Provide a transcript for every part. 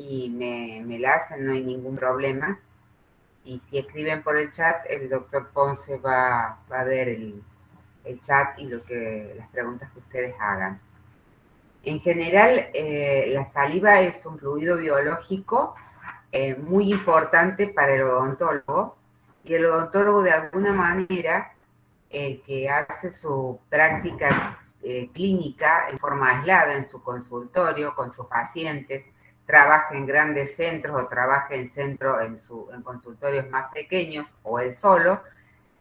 y me la hacen, no hay ningún problema. Y si escriben por el chat, el doctor Ponce va a ver el chat y las preguntas que ustedes hagan. En general, la saliva es un fluido biológico muy importante para el odontólogo, y el odontólogo de alguna manera que hace su práctica clínica en forma aislada en su consultorio con sus pacientes, trabaja en grandes centros o trabaja en consultorios más pequeños o él solo,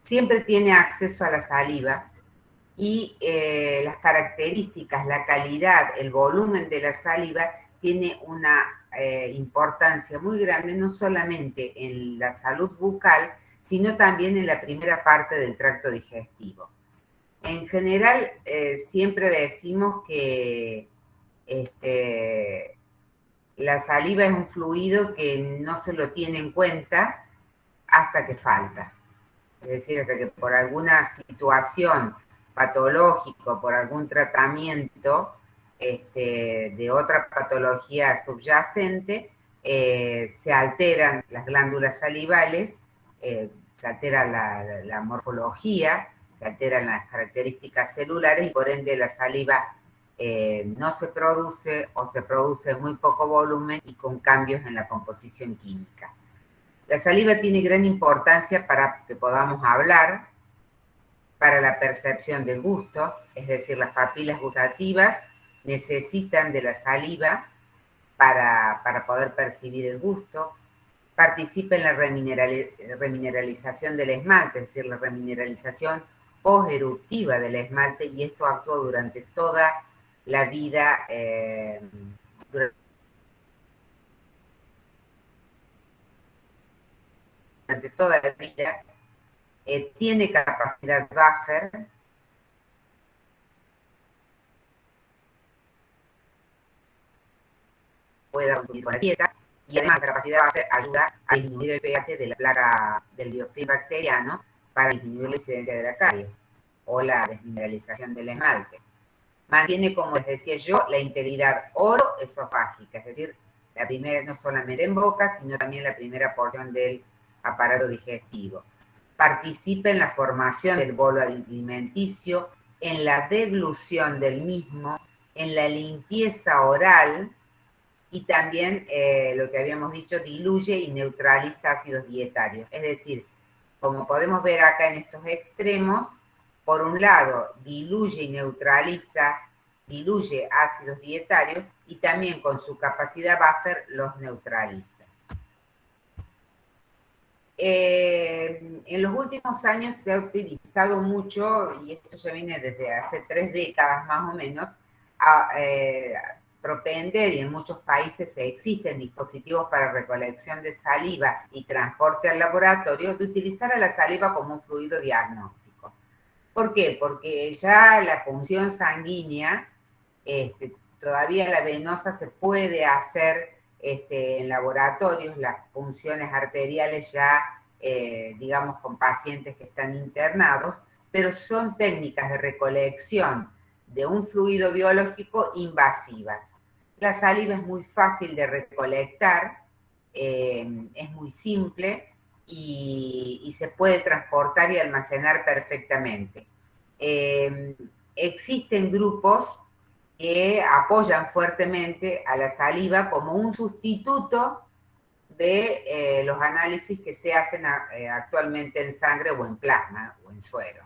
siempre tiene acceso a la saliva y las características, la calidad, el volumen de la saliva tiene una importancia muy grande, no solamente en la salud bucal, sino también en la primera parte del tracto digestivo. En general, siempre decimos que la saliva es un fluido que no se lo tiene en cuenta hasta que falta. Es decir, hasta que por alguna situación patológica, por algún tratamiento de otra patología subyacente, se alteran las glándulas salivales, se altera la morfología, se alteran las características celulares y por ende la saliva no se produce o se produce en muy poco volumen y con cambios en la composición química. La saliva tiene gran importancia para que podamos hablar, para la percepción del gusto, es decir, las papilas gustativas necesitan de la saliva para poder percibir el gusto. Participa en la remineralización del esmalte, es decir, la remineralización posteruptiva del esmalte, y esto actúa durante toda la vida, durante toda la vida. Tiene capacidad buffer, puede consumir con la dieta, y además la capacidad buffer ayuda a disminuir el pH de la placa del biofilm bacteriano para disminuir la incidencia de la caries o la desmineralización del esmalte. Mantiene, como les decía yo, la integridad oroesofágica, es decir, la primera, no solamente en boca, sino también la primera porción del aparato digestivo. Participa en la formación del bolo alimenticio, en la deglución del mismo, en la limpieza oral y también, lo que habíamos dicho, diluye y neutraliza ácidos dietarios. Es decir, como podemos ver acá en estos extremos, por un lado diluye y neutraliza, diluye ácidos dietarios y también con su capacidad buffer los neutraliza. En los últimos años se ha utilizado mucho, y esto ya viene desde hace 3 décadas más o menos, propender, y en muchos países existen dispositivos para recolección de saliva y transporte al laboratorio, de utilizar a la saliva como un fluido diagnóstico. ¿Por qué? Porque ya la punción sanguínea, todavía la venosa se puede hacer en laboratorios, las punciones arteriales ya, digamos, con pacientes que están internados, pero son técnicas de recolección de un fluido biológico invasivas. La saliva es muy fácil de recolectar, es muy simple y se puede transportar y almacenar perfectamente. Existen grupos que apoyan fuertemente a la saliva como un sustituto de los análisis que se hacen actualmente en sangre o en plasma o en suero.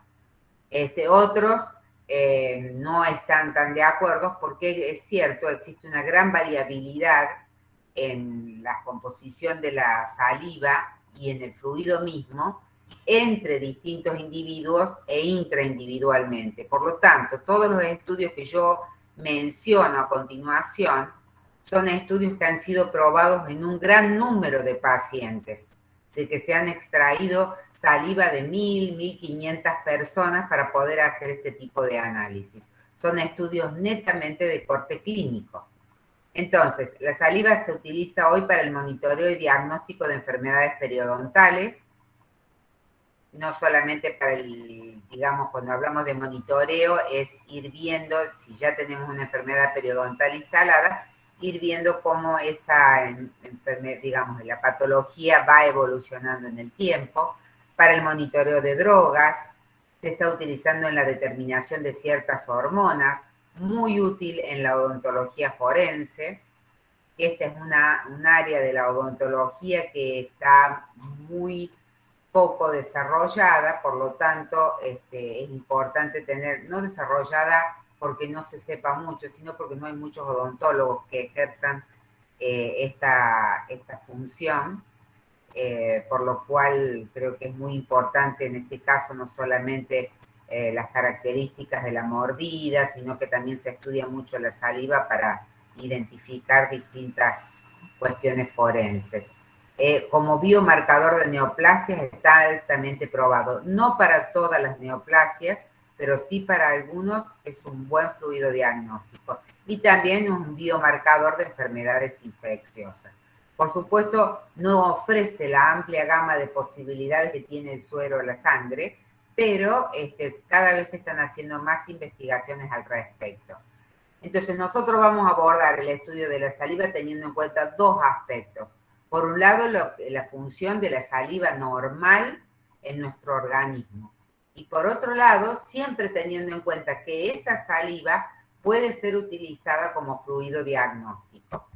Otros no están tan de acuerdo porque es cierto, existe una gran variabilidad en la composición de la saliva y en el fluido mismo entre distintos individuos e intraindividualmente. Por lo tanto, todos los estudios que yo menciono a continuación son estudios que han sido probados en un gran número de pacientes. Así que se han extraído saliva de 1.000, 1.500 personas para poder hacer este tipo de análisis. Son estudios netamente de corte clínico. Entonces, la saliva se utiliza hoy para el monitoreo y diagnóstico de enfermedades periodontales, no solamente para digamos, cuando hablamos de monitoreo, es ir viendo si ya tenemos una enfermedad periodontal instalada ir viendo cómo esa, digamos, la patología va evolucionando en el tiempo. Para el monitoreo de drogas, se está utilizando en la determinación de ciertas hormonas, muy útil en la odontología forense. Esta es un área de la odontología que está muy poco desarrollada, por lo tanto es importante tener, no desarrollada porque no se sepa mucho, sino porque no hay muchos odontólogos que ejerzan esta función, por lo cual creo que es muy importante en este caso no solamente las características de la mordida, sino que también se estudia mucho la saliva para identificar distintas cuestiones forenses. Como biomarcador de neoplasias está altamente probado, no para todas las neoplasias, pero sí para algunos es un buen fluido diagnóstico y también un biomarcador de enfermedades infecciosas. Por supuesto, no ofrece la amplia gama de posibilidades que tiene el suero o la sangre, pero cada vez se están haciendo más investigaciones al respecto. Entonces, nosotros vamos a abordar el estudio de la saliva teniendo en cuenta dos aspectos. Por un lado, la función de la saliva normal en nuestro organismo. Y por otro lado, siempre teniendo en cuenta que esa saliva puede ser utilizada como fluido diagnóstico.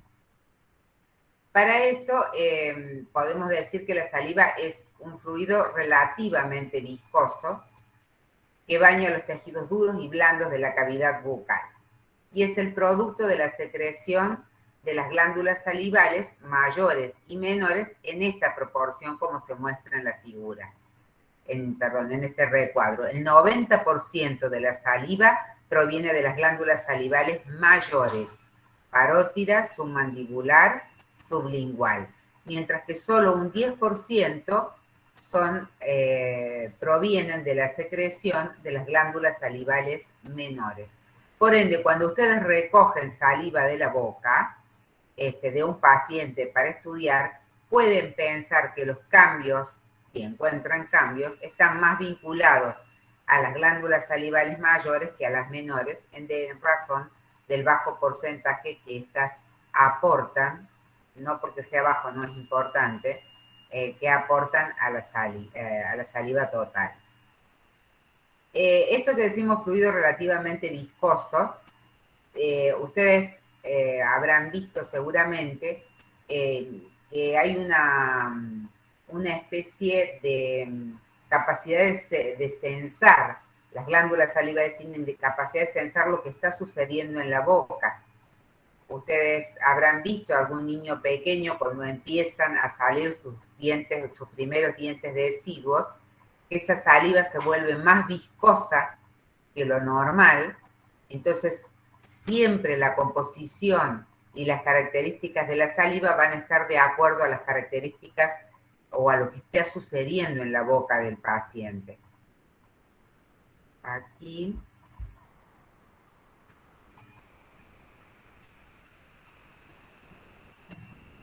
Para eso, podemos decir que la saliva es un fluido relativamente viscoso que baña los tejidos duros y blandos de la cavidad bucal. Y es el producto de la secreción de las glándulas salivales mayores y menores en esta proporción como se muestra en la figura, en este recuadro. El 90% de la saliva proviene de las glándulas salivales mayores, parótida, submandibular, sublingual, mientras que solo un 10% provienen de la secreción de las glándulas salivales menores. Por ende, cuando ustedes recogen saliva de la boca de un paciente para estudiar, pueden pensar que los cambios, si encuentran cambios, están más vinculados a las glándulas salivales mayores que a las menores, en razón del bajo porcentaje que estas aportan, no porque sea bajo, no es importante, que aportan a la saliva total. Esto que decimos fluido relativamente viscoso, ustedes habrán visto seguramente que hay una especie de capacidad de censar. Las glándulas salivales tienen capacidad de censar lo que está sucediendo en la boca. Ustedes habrán visto a algún niño pequeño cuando empiezan a salir sus primeros dientes deciduos, esa saliva se vuelve más viscosa que lo normal, entonces siempre la composición y las características de la saliva van a estar de acuerdo a las características o a lo que esté sucediendo en la boca del paciente. Aquí.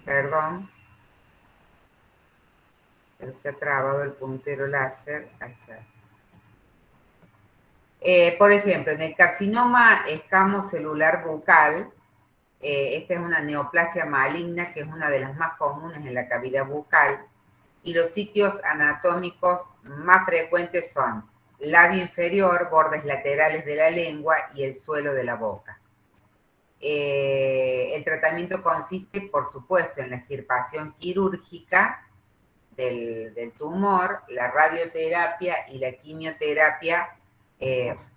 Perdón. Se ha trabado el puntero láser. Ahí está. Por ejemplo, en el carcinoma escamocelular bucal, esta es una neoplasia maligna que es una de las más comunes en la cavidad bucal, y los sitios anatómicos más frecuentes son labio inferior, bordes laterales de la lengua y el suelo de la boca. El tratamiento consiste, por supuesto, en la extirpación quirúrgica del tumor, la radioterapia y la quimioterapia,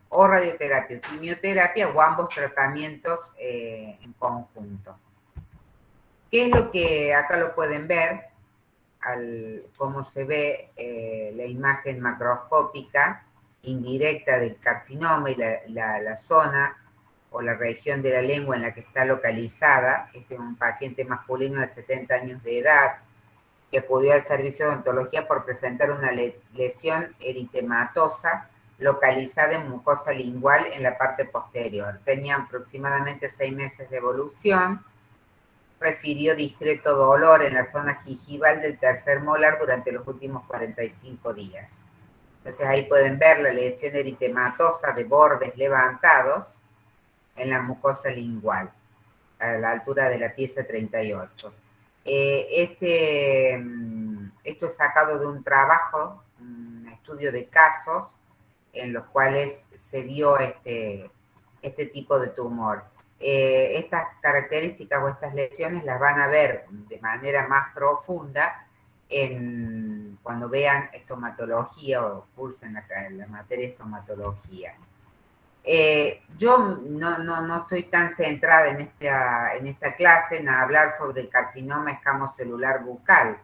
o radioterapia o quimioterapia, o ambos tratamientos en conjunto. ¿Qué es lo que acá lo pueden ver? Cómo se ve la imagen macroscópica indirecta del carcinoma y la zona o la región de la lengua en la que está localizada. Este es un paciente masculino de 70 años de edad que acudió al servicio de odontología por presentar una lesión eritematosa localizada en mucosa lingual en la parte posterior. Tenía aproximadamente 6 meses de evolución. Refirió discreto dolor en la zona gingival del tercer molar durante los últimos 45 días. Entonces ahí pueden ver la lesión eritematosa de bordes levantados en la mucosa lingual. a la altura de la pieza 38. Esto es sacado de un trabajo, un estudio de casos en los cuales se vio este tipo de tumor. Estas características o estas lesiones las van a ver de manera más profunda cuando vean estomatología o cursen la materia de estomatología. Yo no estoy tan centrada en esta clase en hablar sobre el carcinoma escamocelular bucal,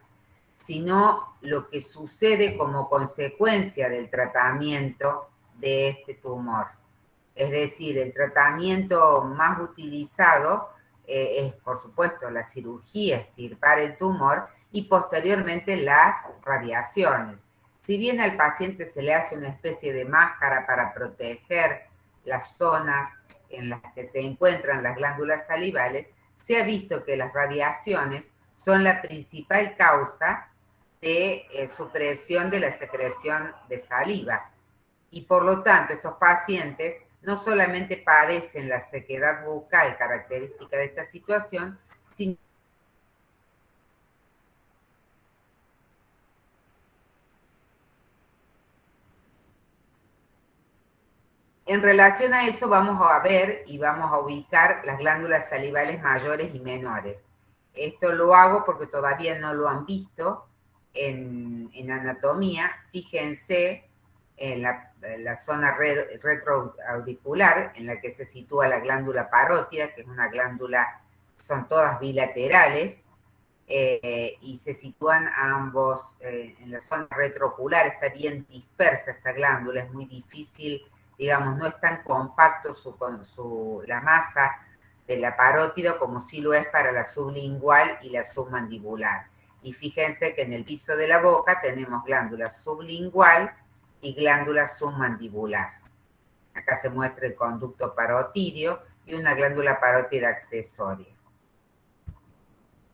sino lo que sucede como consecuencia del tratamiento de este tumor. Es decir, el tratamiento más utilizado es, por supuesto, la cirugía, extirpar el tumor y posteriormente las radiaciones. Si bien al paciente se le hace una especie de máscara para proteger las zonas en las que se encuentran las glándulas salivales, se ha visto que las radiaciones son la principal causa de supresión de la secreción de saliva. Y por lo tanto, estos pacientes no solamente padecen la sequedad bucal característica de esta situación, sino en relación a eso vamos a ver y vamos a ubicar las glándulas salivales mayores y menores. Esto lo hago porque todavía no lo han visto en anatomía. Fíjense en la zona retroauricular en la que se sitúa la glándula parótida, que es una glándula, son todas bilaterales, y se sitúan ambos en la zona retroocular. Está bien dispersa esta glándula, es muy difícil, digamos, no es tan compacto la masa de la parótida como sí lo es para la sublingual y la submandibular. Y fíjense que en el piso de la boca tenemos glándula sublingual y glándula submandibular. Acá se muestra el conducto parotidio y una glándula parótida accesoria.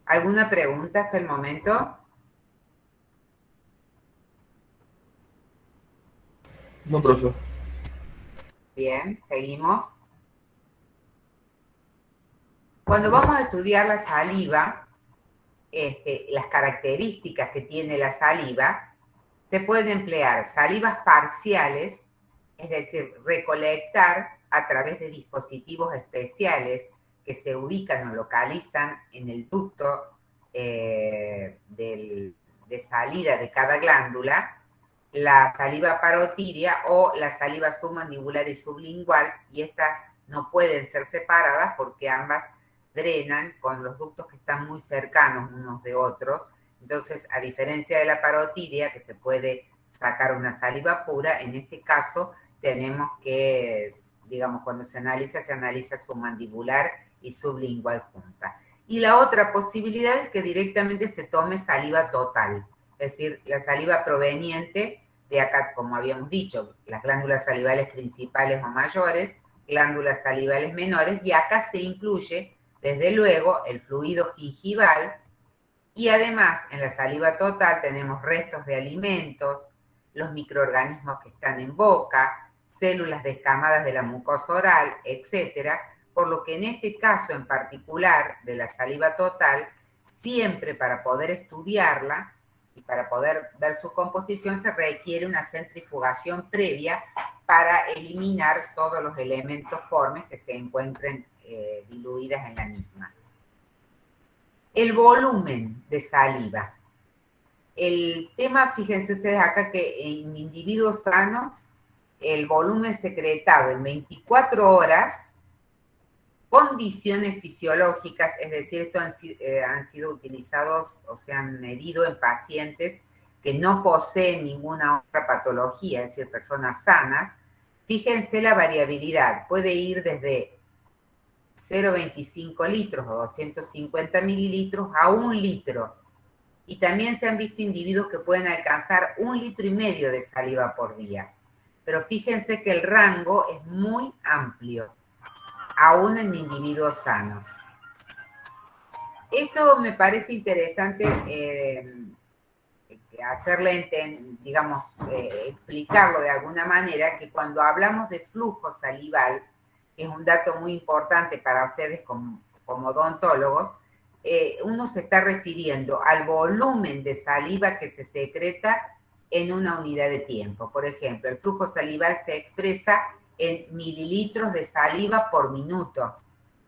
¿Alguna pregunta hasta el momento? No, profe. Bien, seguimos. Cuando vamos a estudiar la saliva, las características que tiene la saliva, se pueden emplear salivas parciales, es decir, recolectar a través de dispositivos especiales que se ubican o localizan en el ducto de salida de cada glándula, la saliva parotidia o la saliva submandibular y sublingual, y estas no pueden ser separadas porque ambas drenan con los ductos que están muy cercanos unos de otros. Entonces, a diferencia de la parotidia, que se puede sacar una saliva pura, en este caso tenemos que, digamos, cuando se analiza submandibular y sublingual junta. Y la otra posibilidad es que directamente se tome saliva total, es decir, la saliva proveniente de acá, como habíamos dicho, las glándulas salivales principales o mayores, glándulas salivales menores, y acá se incluye, desde luego, el fluido gingival, y además en la saliva total tenemos restos de alimentos, los microorganismos que están en boca, células descamadas de la mucosa oral, etcétera, por lo que en este caso en particular de la saliva total, siempre para poder estudiarla y para poder ver su composición se requiere una centrifugación previa para eliminar todos los elementos formes que se encuentren diluidas en la misma. El volumen de saliva. El tema, fíjense ustedes acá que en individuos sanos, el volumen secretado en 24 horas, condiciones fisiológicas, es decir, esto han sido utilizados o se han medido en pacientes que no poseen ninguna otra patología, es decir, personas sanas. Fíjense la variabilidad, puede ir desde 0,25 litros o 250 mililitros a 1 litro. Y también se han visto individuos que pueden alcanzar 1,5 litros de saliva por día. Pero fíjense que el rango es muy amplio, aún en individuos sanos. Esto me parece interesante digamos, explicarlo de alguna manera, que cuando hablamos de flujo salival, que es un dato muy importante para ustedes como como odontólogos, uno se está refiriendo al volumen de saliva que se secreta en una unidad de tiempo. Por ejemplo, el flujo salival se expresa en mililitros de saliva por minuto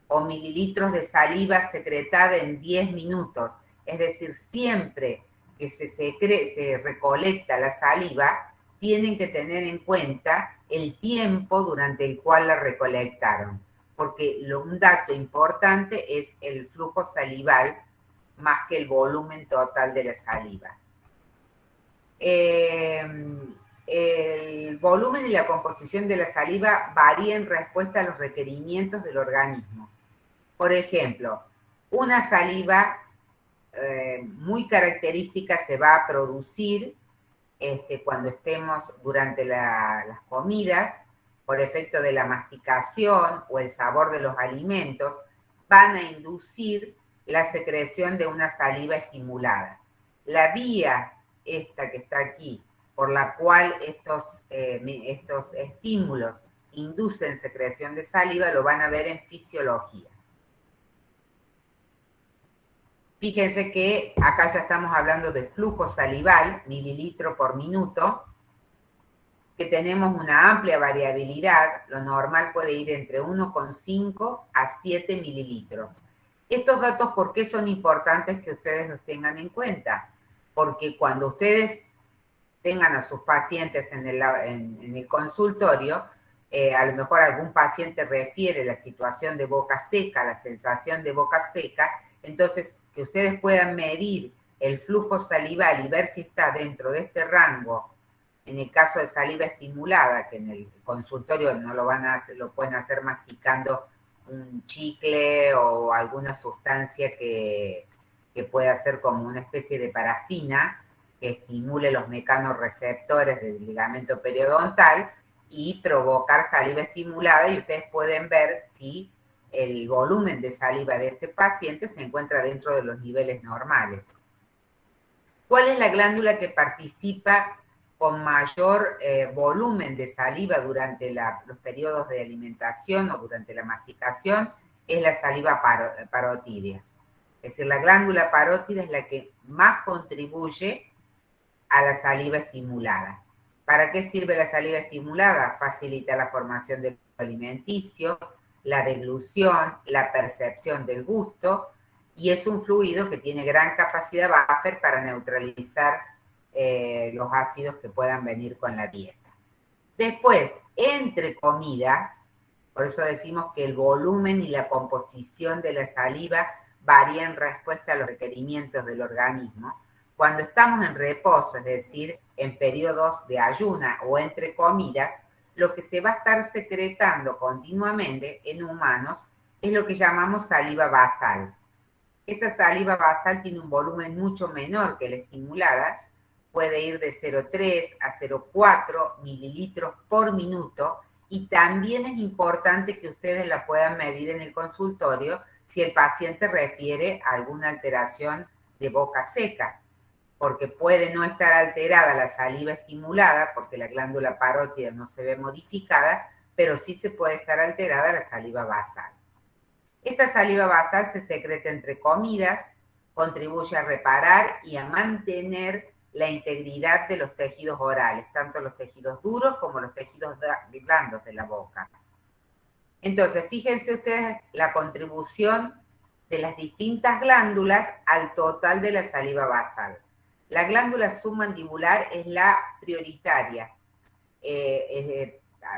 o mililitros de saliva secretada en 10 minutos. Es decir, siempre que se recolecta la saliva, tienen que tener en cuenta el tiempo durante el cual la recolectaron, porque un dato importante es el flujo salival más que el volumen total de la saliva. El volumen y la composición de la saliva varía en respuesta a los requerimientos del organismo. Por ejemplo, una saliva muy característica se va a producir cuando estemos durante las comidas, por efecto de la masticación o el sabor de los alimentos, van a inducir la secreción de una saliva estimulada. La vía esta que está aquí, por la cual estos estímulos inducen secreción de saliva, lo van a ver en fisiología. Fíjense que acá ya estamos hablando de flujo salival, mililitro por minuto, que tenemos una amplia variabilidad. Lo normal puede ir entre 1,5 a 7 mililitros. Estos datos, ¿por qué son importantes que ustedes los tengan en cuenta? Porque cuando ustedes tengan a sus pacientes en el consultorio, a lo mejor algún paciente refiere la situación de boca seca, la sensación de boca seca, entonces que ustedes puedan medir el flujo salival y ver si está dentro de este rango. En el caso de saliva estimulada, que en el consultorio no lo van a hacer, lo pueden hacer masticando un chicle o alguna sustancia que pueda ser como una especie de parafina que estimule los mecanorreceptores del ligamento periodontal y provocar saliva estimulada, y ustedes pueden ver si el volumen de saliva de ese paciente se encuentra dentro de los niveles normales. ¿Cuál es la glándula que participa con mayor volumen de saliva durante los periodos de alimentación o durante la masticación? Es la saliva parótida. Es decir, la glándula parótida es la que más contribuye a la saliva estimulada. ¿Para qué sirve la saliva estimulada? Facilita la formación del alimenticio, la deglución, la percepción del gusto, y es un fluido que tiene gran capacidad buffer para neutralizar los ácidos que puedan venir con la dieta. Después, entre comidas, por eso decimos que el volumen y la composición de la saliva varía en respuesta a los requerimientos del organismo. Cuando estamos en reposo, es decir, en periodos de ayuna o entre comidas, lo que se va a estar secretando continuamente en humanos es lo que llamamos saliva basal. Esa saliva basal tiene un volumen mucho menor que la estimulada, puede ir de 0,3 a 0,4 mililitros por minuto, y también es importante que ustedes la puedan medir en el consultorio si el paciente refiere a alguna alteración de boca seca, porque puede no estar alterada la saliva estimulada, porque la glándula parótida no se ve modificada, pero sí se puede estar alterada la saliva basal. Esta saliva basal se secreta entre comidas, contribuye a reparar y a mantener la integridad de los tejidos orales, tanto los tejidos duros como los tejidos blandos de la boca. Entonces, fíjense ustedes la contribución de las distintas glándulas al total de la saliva basal. La glándula submandibular es la prioritaria,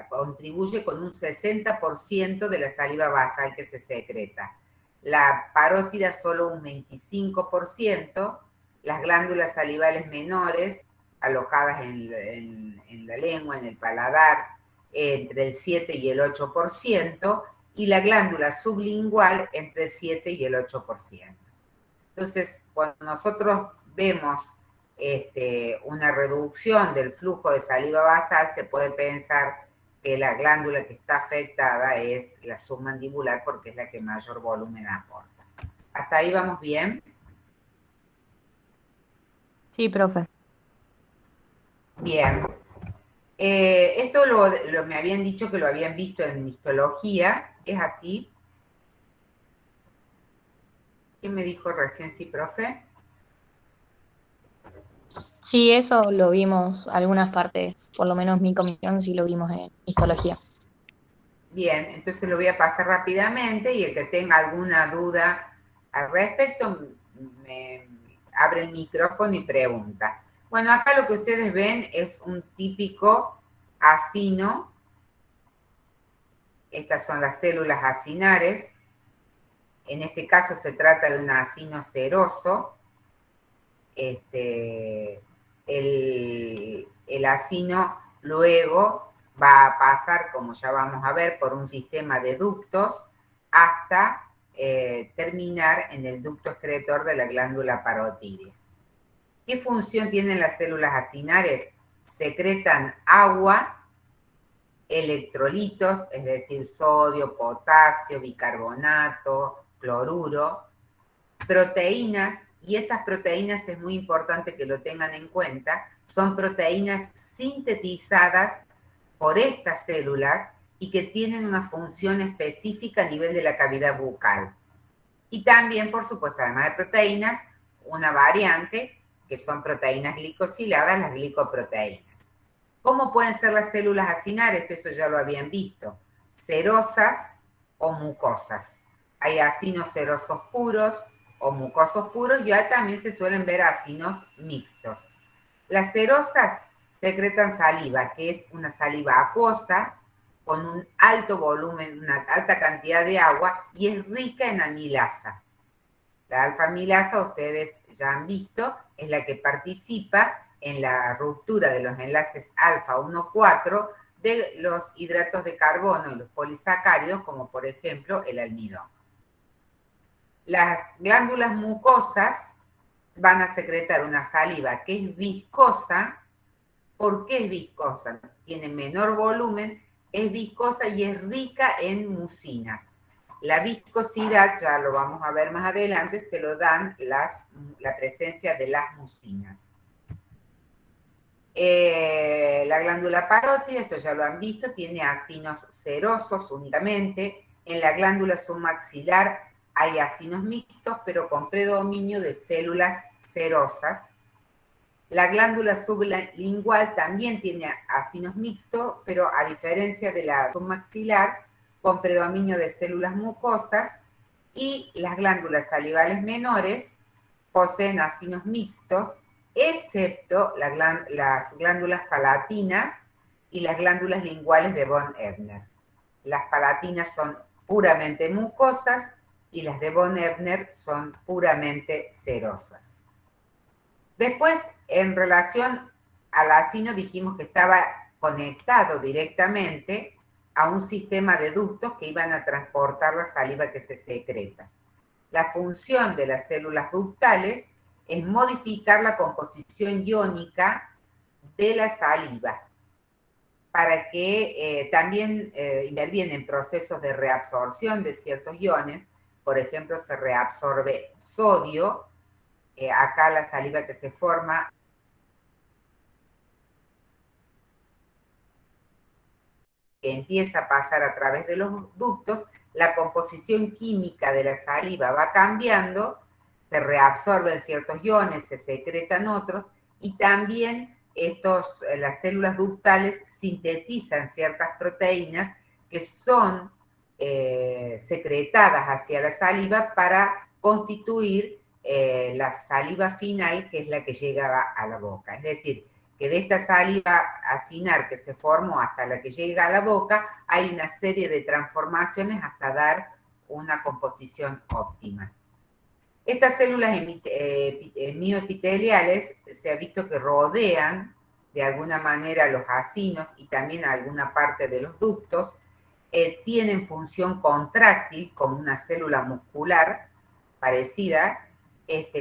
contribuye con un 60% de la saliva basal que se secreta. La parótida solo un 25%, las glándulas salivales menores, alojadas en la lengua, en el paladar, entre el 7 y el 8%, y la glándula sublingual entre el 7 y el 8%. Entonces, cuando nosotros vemos una reducción del flujo de saliva basal, se puede pensar que la glándula que está afectada es la submandibular, porque es la que mayor volumen aporta. ¿Hasta ahí vamos bien? Sí, profe. Bien. Esto me habían dicho que lo habían visto en histología, ¿es así? ¿Quién me dijo recién sí, profe? Sí, eso lo vimos algunas partes, por lo menos mi comisión sí lo vimos en histología. Bien, entonces lo voy a pasar rápidamente y el que tenga alguna duda al respecto me abre el micrófono y pregunta. Bueno, acá lo que ustedes ven es un típico acino. Estas son las células acinares. En este caso se trata de un acino seroso. El acino luego va a pasar, como ya vamos a ver, por un sistema de ductos hasta terminar en el ducto excretor de la glándula parotídea. ¿Qué función tienen las células acinares? Secretan agua, electrolitos, es decir, sodio, potasio, bicarbonato, cloruro, proteínas, y estas proteínas es muy importante que lo tengan en cuenta, son proteínas sintetizadas por estas células y que tienen una función específica a nivel de la cavidad bucal. Y también, por supuesto, además de proteínas, una variante que son proteínas glicosiladas, las glicoproteínas. ¿Cómo pueden ser las células acinares? Eso ya lo habían visto. Cerosas o mucosas. Hay acinos serosos puros o mucosos puros y también se suelen ver acinos mixtos. Las cerosas secretan saliva, que es una saliva acuosa con un alto volumen, una alta cantidad de agua y es rica en amilasa. La alfa-amilasa, ustedes ya han visto, es la que participa en la ruptura de los enlaces alfa 1,4 de los hidratos de carbono y los polisacáridos, como por ejemplo el almidón. Las glándulas mucosas van a secretar una saliva que es viscosa. ¿Por qué es viscosa? Tiene menor volumen, es viscosa y es rica en mucinas. La viscosidad, ya lo vamos a ver más adelante, se lo dan la presencia de las mucinas. La glándula parótida, esto ya lo han visto, tiene acinos serosos únicamente. En la glándula submaxilar hay acinos mixtos, pero con predominio de células serosas. La glándula sublingual también tiene acinos mixtos, pero a diferencia de la submaxilar, con predominio de células mucosas, y las glándulas salivales menores poseen acinos mixtos, excepto las glándulas palatinas y las glándulas linguales de von Ebner. Las palatinas son puramente mucosas y las de von Ebner son puramente serosas. Después, en relación al acino, dijimos que estaba conectado directamente a un sistema de ductos que iban a transportar la saliva que se secreta. La función de las células ductales es modificar la composición iónica de la saliva para que también intervienen procesos de reabsorción de ciertos iones. Por ejemplo, se reabsorbe sodio. Acá la saliva que se forma que empieza a pasar a través de los ductos, la composición química de la saliva va cambiando, se reabsorben ciertos iones, se secretan otros, y también las células ductales sintetizan ciertas proteínas que son secretadas hacia la saliva para constituir la saliva final, que es la que llega a la boca. Es decir, que de esta saliva acinar que se formó hasta la que llega a la boca, hay una serie de transformaciones hasta dar una composición óptima. Estas células mioepiteliales se ha visto que rodean de alguna manera los acinos y también alguna parte de los ductos, tienen función contráctil como una célula muscular parecida,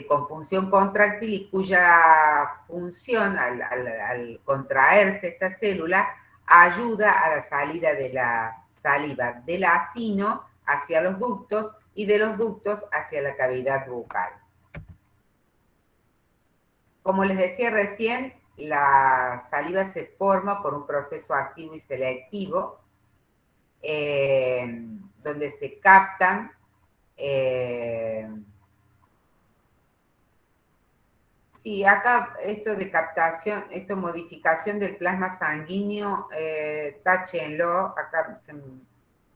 con función contráctil y cuya función al contraerse esta célula ayuda a la salida de la saliva del acino hacia los ductos y de los ductos hacia la cavidad bucal. Como les decía recién, la saliva se forma por un proceso activo y selectivo, donde se captan Sí, acá esto de captación, esto modificación del plasma sanguíneo, táchenlo, acá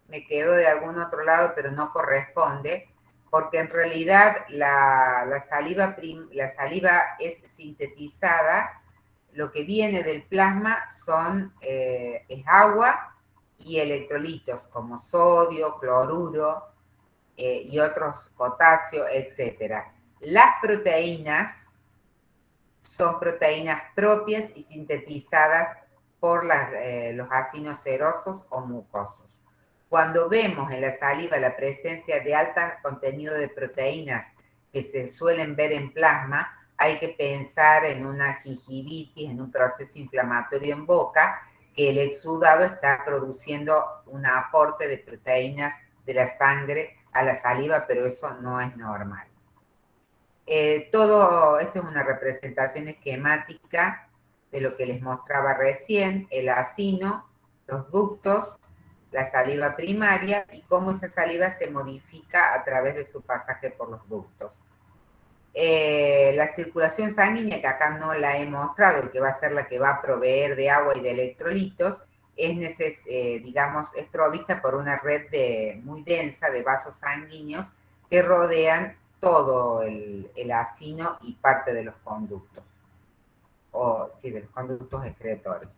me quedó de algún otro lado, pero no corresponde, porque en realidad la saliva es sintetizada, lo que viene del plasma es agua y electrolitos como sodio, cloruro y otros, potasio, etcétera. Las proteínas son proteínas propias y sintetizadas por los ácidos serosos o mucosos. Cuando vemos en la saliva la presencia de alto contenido de proteínas que se suelen ver en plasma, hay que pensar en una gingivitis, en un proceso inflamatorio en boca, que el exudado está produciendo un aporte de proteínas de la sangre a la saliva, pero eso no es normal. Todo esto es una representación esquemática de lo que les mostraba recién, el acino, los ductos, la saliva primaria y cómo esa saliva se modifica a través de su pasaje por los ductos. La circulación sanguínea, que acá no la he mostrado y que va a ser la que va a proveer de agua y de electrolitos, digamos, es provista por una red muy densa de vasos sanguíneos que rodean todo el acino y parte de los conductos, de los conductos excretores.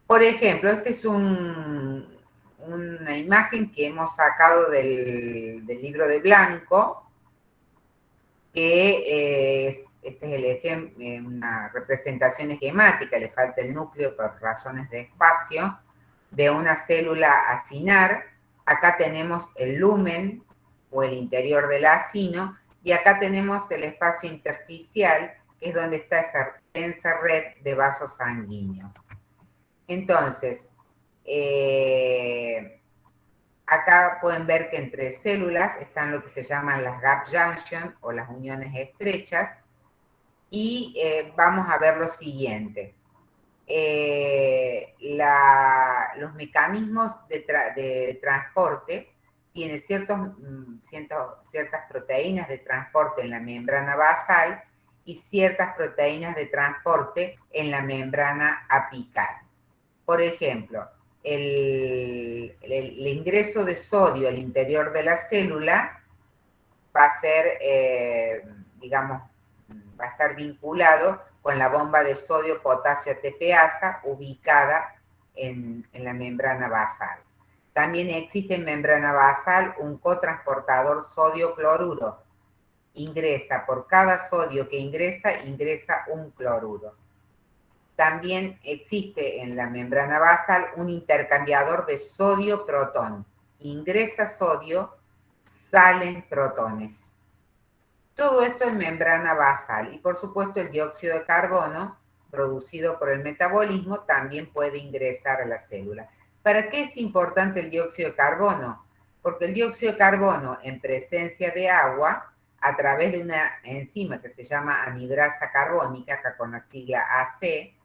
Por ejemplo, esta es una imagen que hemos sacado del libro de Blanco, que este es el ejemplo, una representación esquemática, le falta el núcleo por razones de espacio, de una célula acinar. Acá tenemos el lumen o el interior del acino, y acá tenemos el espacio intersticial, que es donde está esa densa red de vasos sanguíneos. Entonces, acá pueden ver que entre células están lo que se llaman las gap junction o las uniones estrechas, y vamos a ver lo siguiente. Los mecanismos de transporte tienen ciertas proteínas de transporte en la membrana basal y ciertas proteínas de transporte en la membrana apical. Por ejemplo, el ingreso de sodio al interior de la célula va a ser, digamos, va a estar vinculado con la bomba de sodio potasio ATPasa ubicada en la membrana basal. También existe en membrana basal un cotransportador sodio-cloruro. Ingresa, por cada sodio que ingresa un cloruro. También existe en la membrana basal un intercambiador de sodio-protón. Ingresa sodio, salen protones. Todo esto en membrana basal, y por supuesto el dióxido de carbono producido por el metabolismo también puede ingresar a la célula. ¿Para qué es importante el dióxido de carbono? Porque el dióxido de carbono en presencia de agua, a través de una enzima que se llama anhidrasa carbónica, acá con la sigla AC,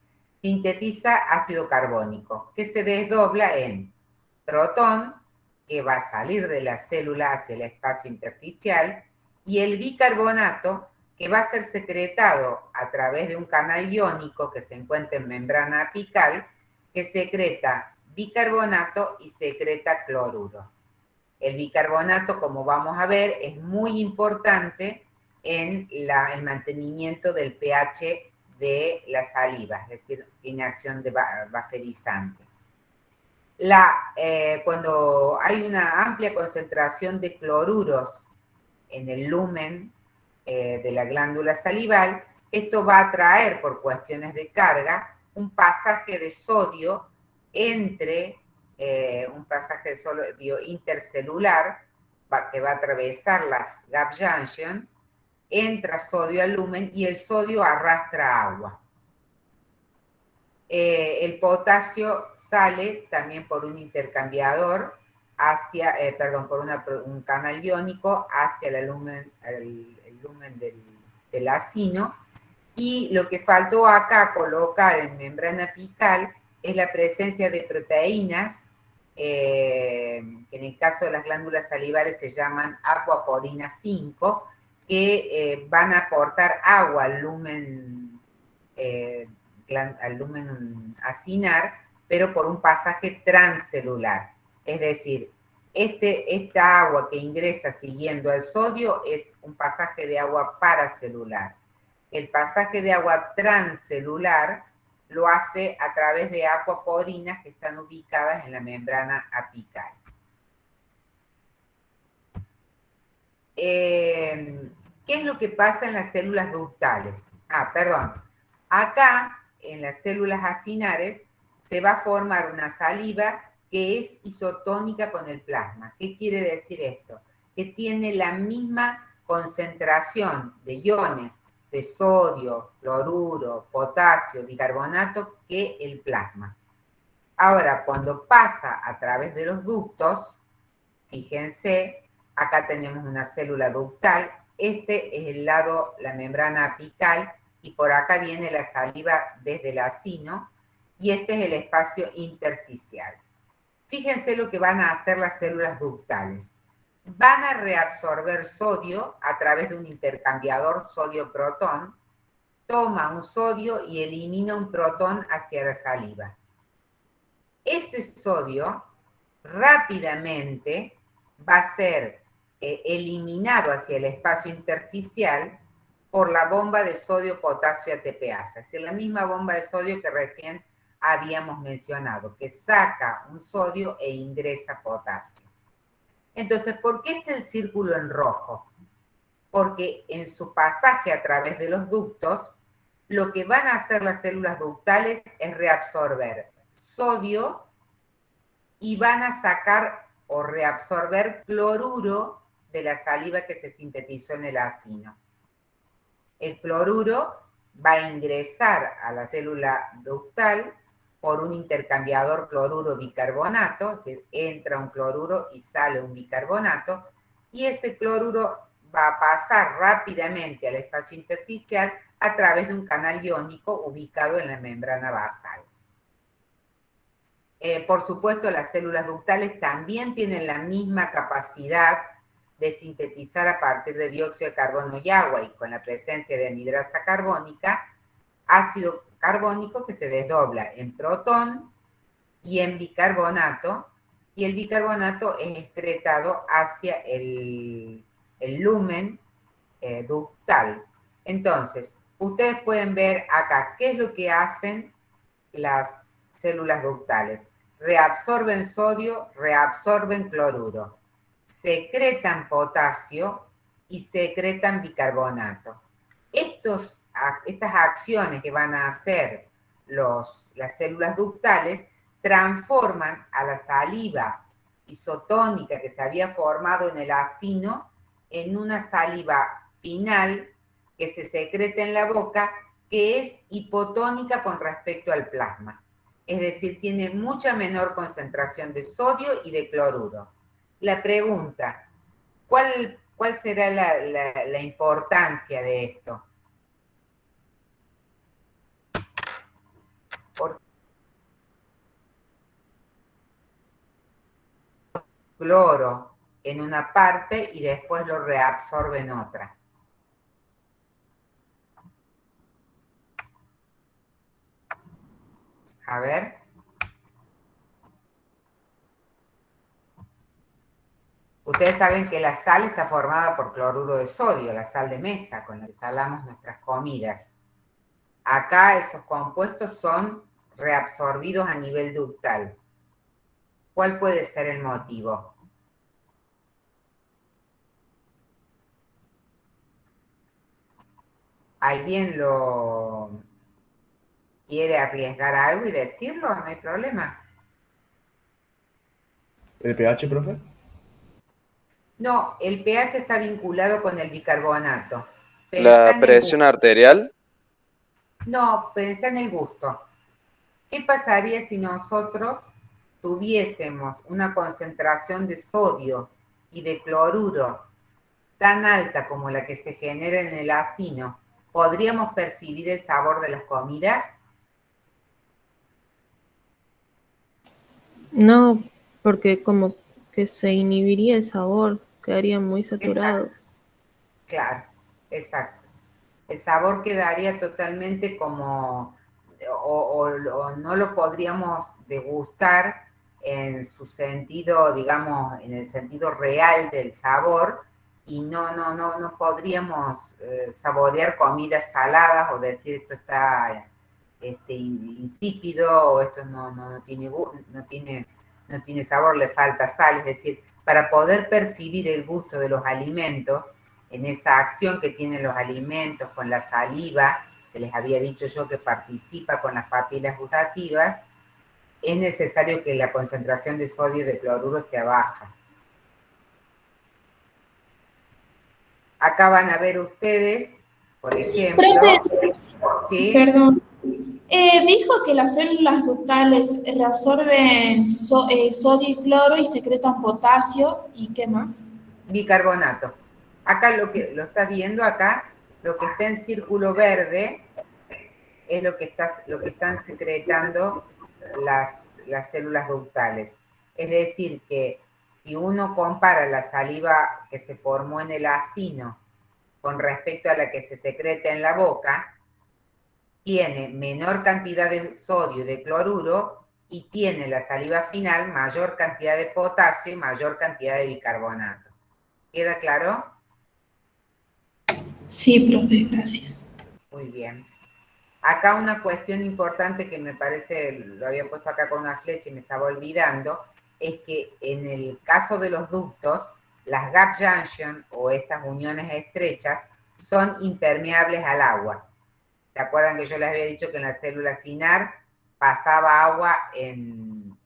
sintetiza ácido carbónico, que se desdobla en protón, que va a salir de la célula hacia el espacio intersticial, y el bicarbonato, que va a ser secretado a través de un canal iónico que se encuentra en membrana apical, que secreta bicarbonato y secreta cloruro. El bicarbonato, como vamos a ver, es muy importante en el mantenimiento del pH de la saliva, es decir, tiene acción de bufferizante. Cuando hay una amplia concentración de cloruros en el lumen de la glándula salival, esto va a traer, por cuestiones de carga, un pasaje de sodio un pasaje de sodio intercelular que va a atravesar las gap junction, entra sodio al lumen y el sodio arrastra agua. El potasio sale también por un intercambiador por un canal iónico hacia el lumen del acino, y lo que faltó acá colocar en membrana apical es la presencia de proteínas, que en el caso de las glándulas salivales se llaman aquaporina 5, que van a aportar agua al lumen acinar, pero por un pasaje transcelular. Es decir, esta agua que ingresa siguiendo al sodio es un pasaje de agua paracelular. El pasaje de agua transcelular lo hace a través de acuaporinas que están ubicadas en la membrana apical. ¿Qué es lo que pasa en las células ductales? Perdón. Acá, en las células acinares, se va a formar una saliva que es isotónica con el plasma. ¿Qué quiere decir esto? Que tiene la misma concentración de iones de sodio, cloruro, potasio, bicarbonato que el plasma. Ahora, cuando pasa a través de los ductos, fíjense, acá tenemos una célula ductal, este es el lado, la membrana apical, y por acá viene la saliva desde el acino, y este es el espacio intersticial. Fíjense lo que van a hacer las células ductales. Van a reabsorber sodio a través de un intercambiador sodio-protón, toma un sodio y elimina un protón hacia la saliva. Ese sodio rápidamente va a ser eliminado hacia el espacio intersticial por la bomba de sodio-potasio ATPasa, es decir, la misma bomba de sodio que recién habíamos mencionado, que saca un sodio e ingresa potasio. Entonces, ¿por qué está el círculo en rojo? Porque en su pasaje a través de los ductos, lo que van a hacer las células ductales es reabsorber sodio y van a sacar o reabsorber cloruro de la saliva que se sintetizó en el acino. El cloruro va a ingresar a la célula ductal por un intercambiador cloruro-bicarbonato, es decir, entra un cloruro y sale un bicarbonato, y ese cloruro va a pasar rápidamente al espacio intersticial a través de un canal iónico ubicado en la membrana basal. Por supuesto, las células ductales también tienen la misma capacidad de sintetizar a partir de dióxido de carbono y agua, y con la presencia de anhidrasa carbónica, ácido carbónico que se desdobla en protón y en bicarbonato, y el bicarbonato es excretado hacia el lumen ductal. Entonces, ustedes pueden ver acá qué es lo que hacen las células ductales. Reabsorben sodio, reabsorben cloruro, secretan potasio y secretan bicarbonato. Estas acciones que van a hacer las células ductales transforman a la saliva isotónica que se había formado en el acino en una saliva final que se secreta en la boca, que es hipotónica con respecto al plasma. Es decir, tiene mucha menor concentración de sodio y de cloruro. La pregunta, ¿cuál será la importancia de esto? Porque cloro en una parte y después lo reabsorbe en otra. A ver. Ustedes saben que la sal está formada por cloruro de sodio, la sal de mesa con la que salamos nuestras comidas. Acá esos compuestos son reabsorbidos a nivel ductal. ¿Cuál puede ser el motivo? ¿Alguien lo quiere arriesgar algo y decirlo? No hay problema. ¿El pH, profe? No, el pH está vinculado con el bicarbonato. Pensá La en el presión gusto. arterial. No, pensá en el gusto. ¿Qué pasaría si nosotros tuviésemos una concentración de sodio y de cloruro tan alta como la que se genera en el acino? ¿Podríamos percibir el sabor de las comidas? No, porque como que se inhibiría el sabor, quedaría muy saturado. Exacto. Claro. exacto. El sabor quedaría totalmente como, o no lo podríamos degustar en su sentido, digamos, en el sentido real del sabor, y no podríamos saborear comidas saladas o decir esto está insípido o esto no tiene, no tiene sabor, le falta sal. Es decir, para poder percibir el gusto de los alimentos, en esa acción que tienen los alimentos con la saliva, que les había dicho yo que participa con las papilas gustativas, es necesario que la concentración de sodio y de cloruro sea baja. Acá van a ver ustedes, por ejemplo, Profe, ¿sí? perdón. Dijo que las células ductales reabsorben sodio y cloro y secretan potasio. ¿Y qué más? Bicarbonato. Acá lo estás viendo acá, lo que está en círculo verde es lo que están secretando las células ductales. Es decir, que si uno compara la saliva que se formó en el acino con respecto a la que se secreta en la boca, tiene menor cantidad de sodio y de cloruro y tiene la saliva final mayor cantidad de potasio y mayor cantidad de bicarbonato. ¿Queda claro? Sí, profe, gracias. Muy bien. Acá una cuestión importante que me parece, lo había puesto acá con una flecha y me estaba olvidando, es que en el caso de los ductos, las gap junction o estas uniones estrechas son impermeables al agua. ¿Se acuerdan que yo les había dicho que en la célula cinar pasaba agua en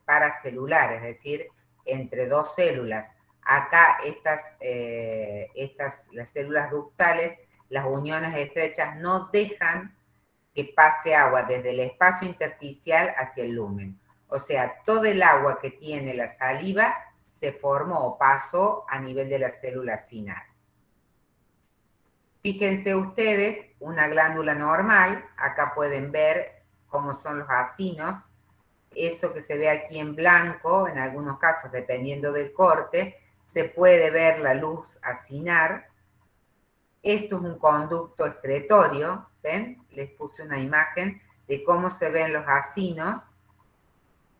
paracelular, es decir, entre dos células? Acá las células ductales, las uniones estrechas no dejan que pase agua desde el espacio intersticial hacia el lumen. O sea, todo el agua que tiene la saliva se formó o pasó a nivel de la célula cinar. Fíjense ustedes, una glándula normal, acá pueden ver cómo son los acinos, eso que se ve aquí en blanco, en algunos casos, dependiendo del corte, se puede ver la luz acinar. Esto es un conducto excretorio, ¿ven? Les puse una imagen de cómo se ven los acinos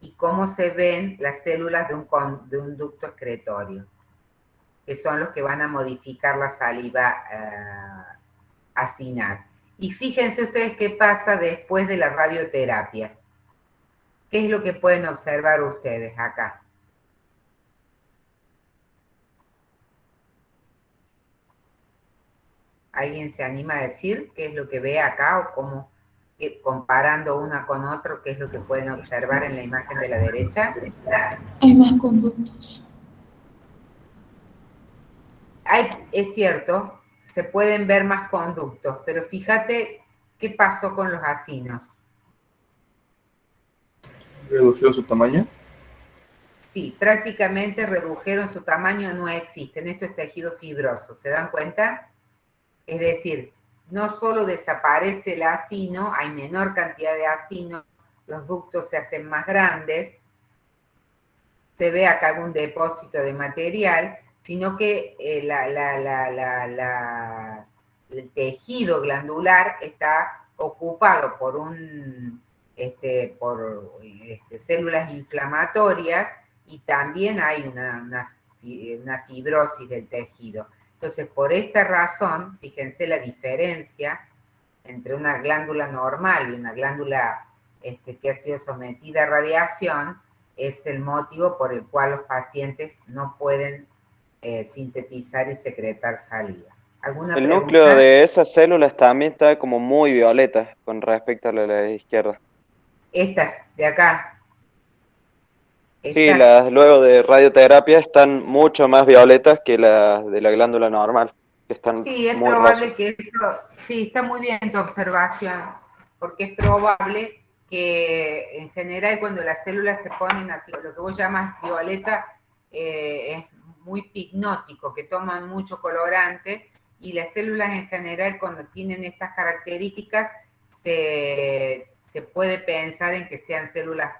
y cómo se ven las células de un ducto excretorio, que son los que van a modificar la saliva acinar. Y fíjense ustedes qué pasa después de la radioterapia. ¿Qué es lo que pueden observar ustedes acá? ¿Alguien se anima a decir qué es lo que ve acá o cómo, comparando una con otra, qué es lo que pueden observar en la imagen de la derecha? Hay más conductos. Es cierto, se pueden ver más conductos, pero fíjate qué pasó con los acinos. ¿Redujeron su tamaño? Sí, prácticamente redujeron su tamaño, no existen. Esto es tejido fibroso, ¿se dan cuenta? Es decir, no solo desaparece el acino, hay menor cantidad de acino, los ductos se hacen más grandes, se ve acá algún depósito de material, sino que el tejido glandular está ocupado por células inflamatorias y también hay una fibrosis del tejido. Entonces, por esta razón, fíjense la diferencia entre una glándula normal y una glándula que ha sido sometida a radiación, es el motivo por el cual los pacientes no pueden sintetizar y secretar saliva. ¿Alguna El pregunta? núcleo de esas células también está como muy violeta con respecto a la de la izquierda. Estas de acá. Sí, Estas. las luego de radioterapia están mucho más violetas que las de la glándula normal, que están Sí, es muy rosas. probable que eso, sí, está muy bien tu observación, porque es probable que en general cuando las células se ponen así, lo que vos llamas violeta, es muy pigmótico, que toman mucho colorante, y las células en general cuando tienen estas características se puede pensar en que sean células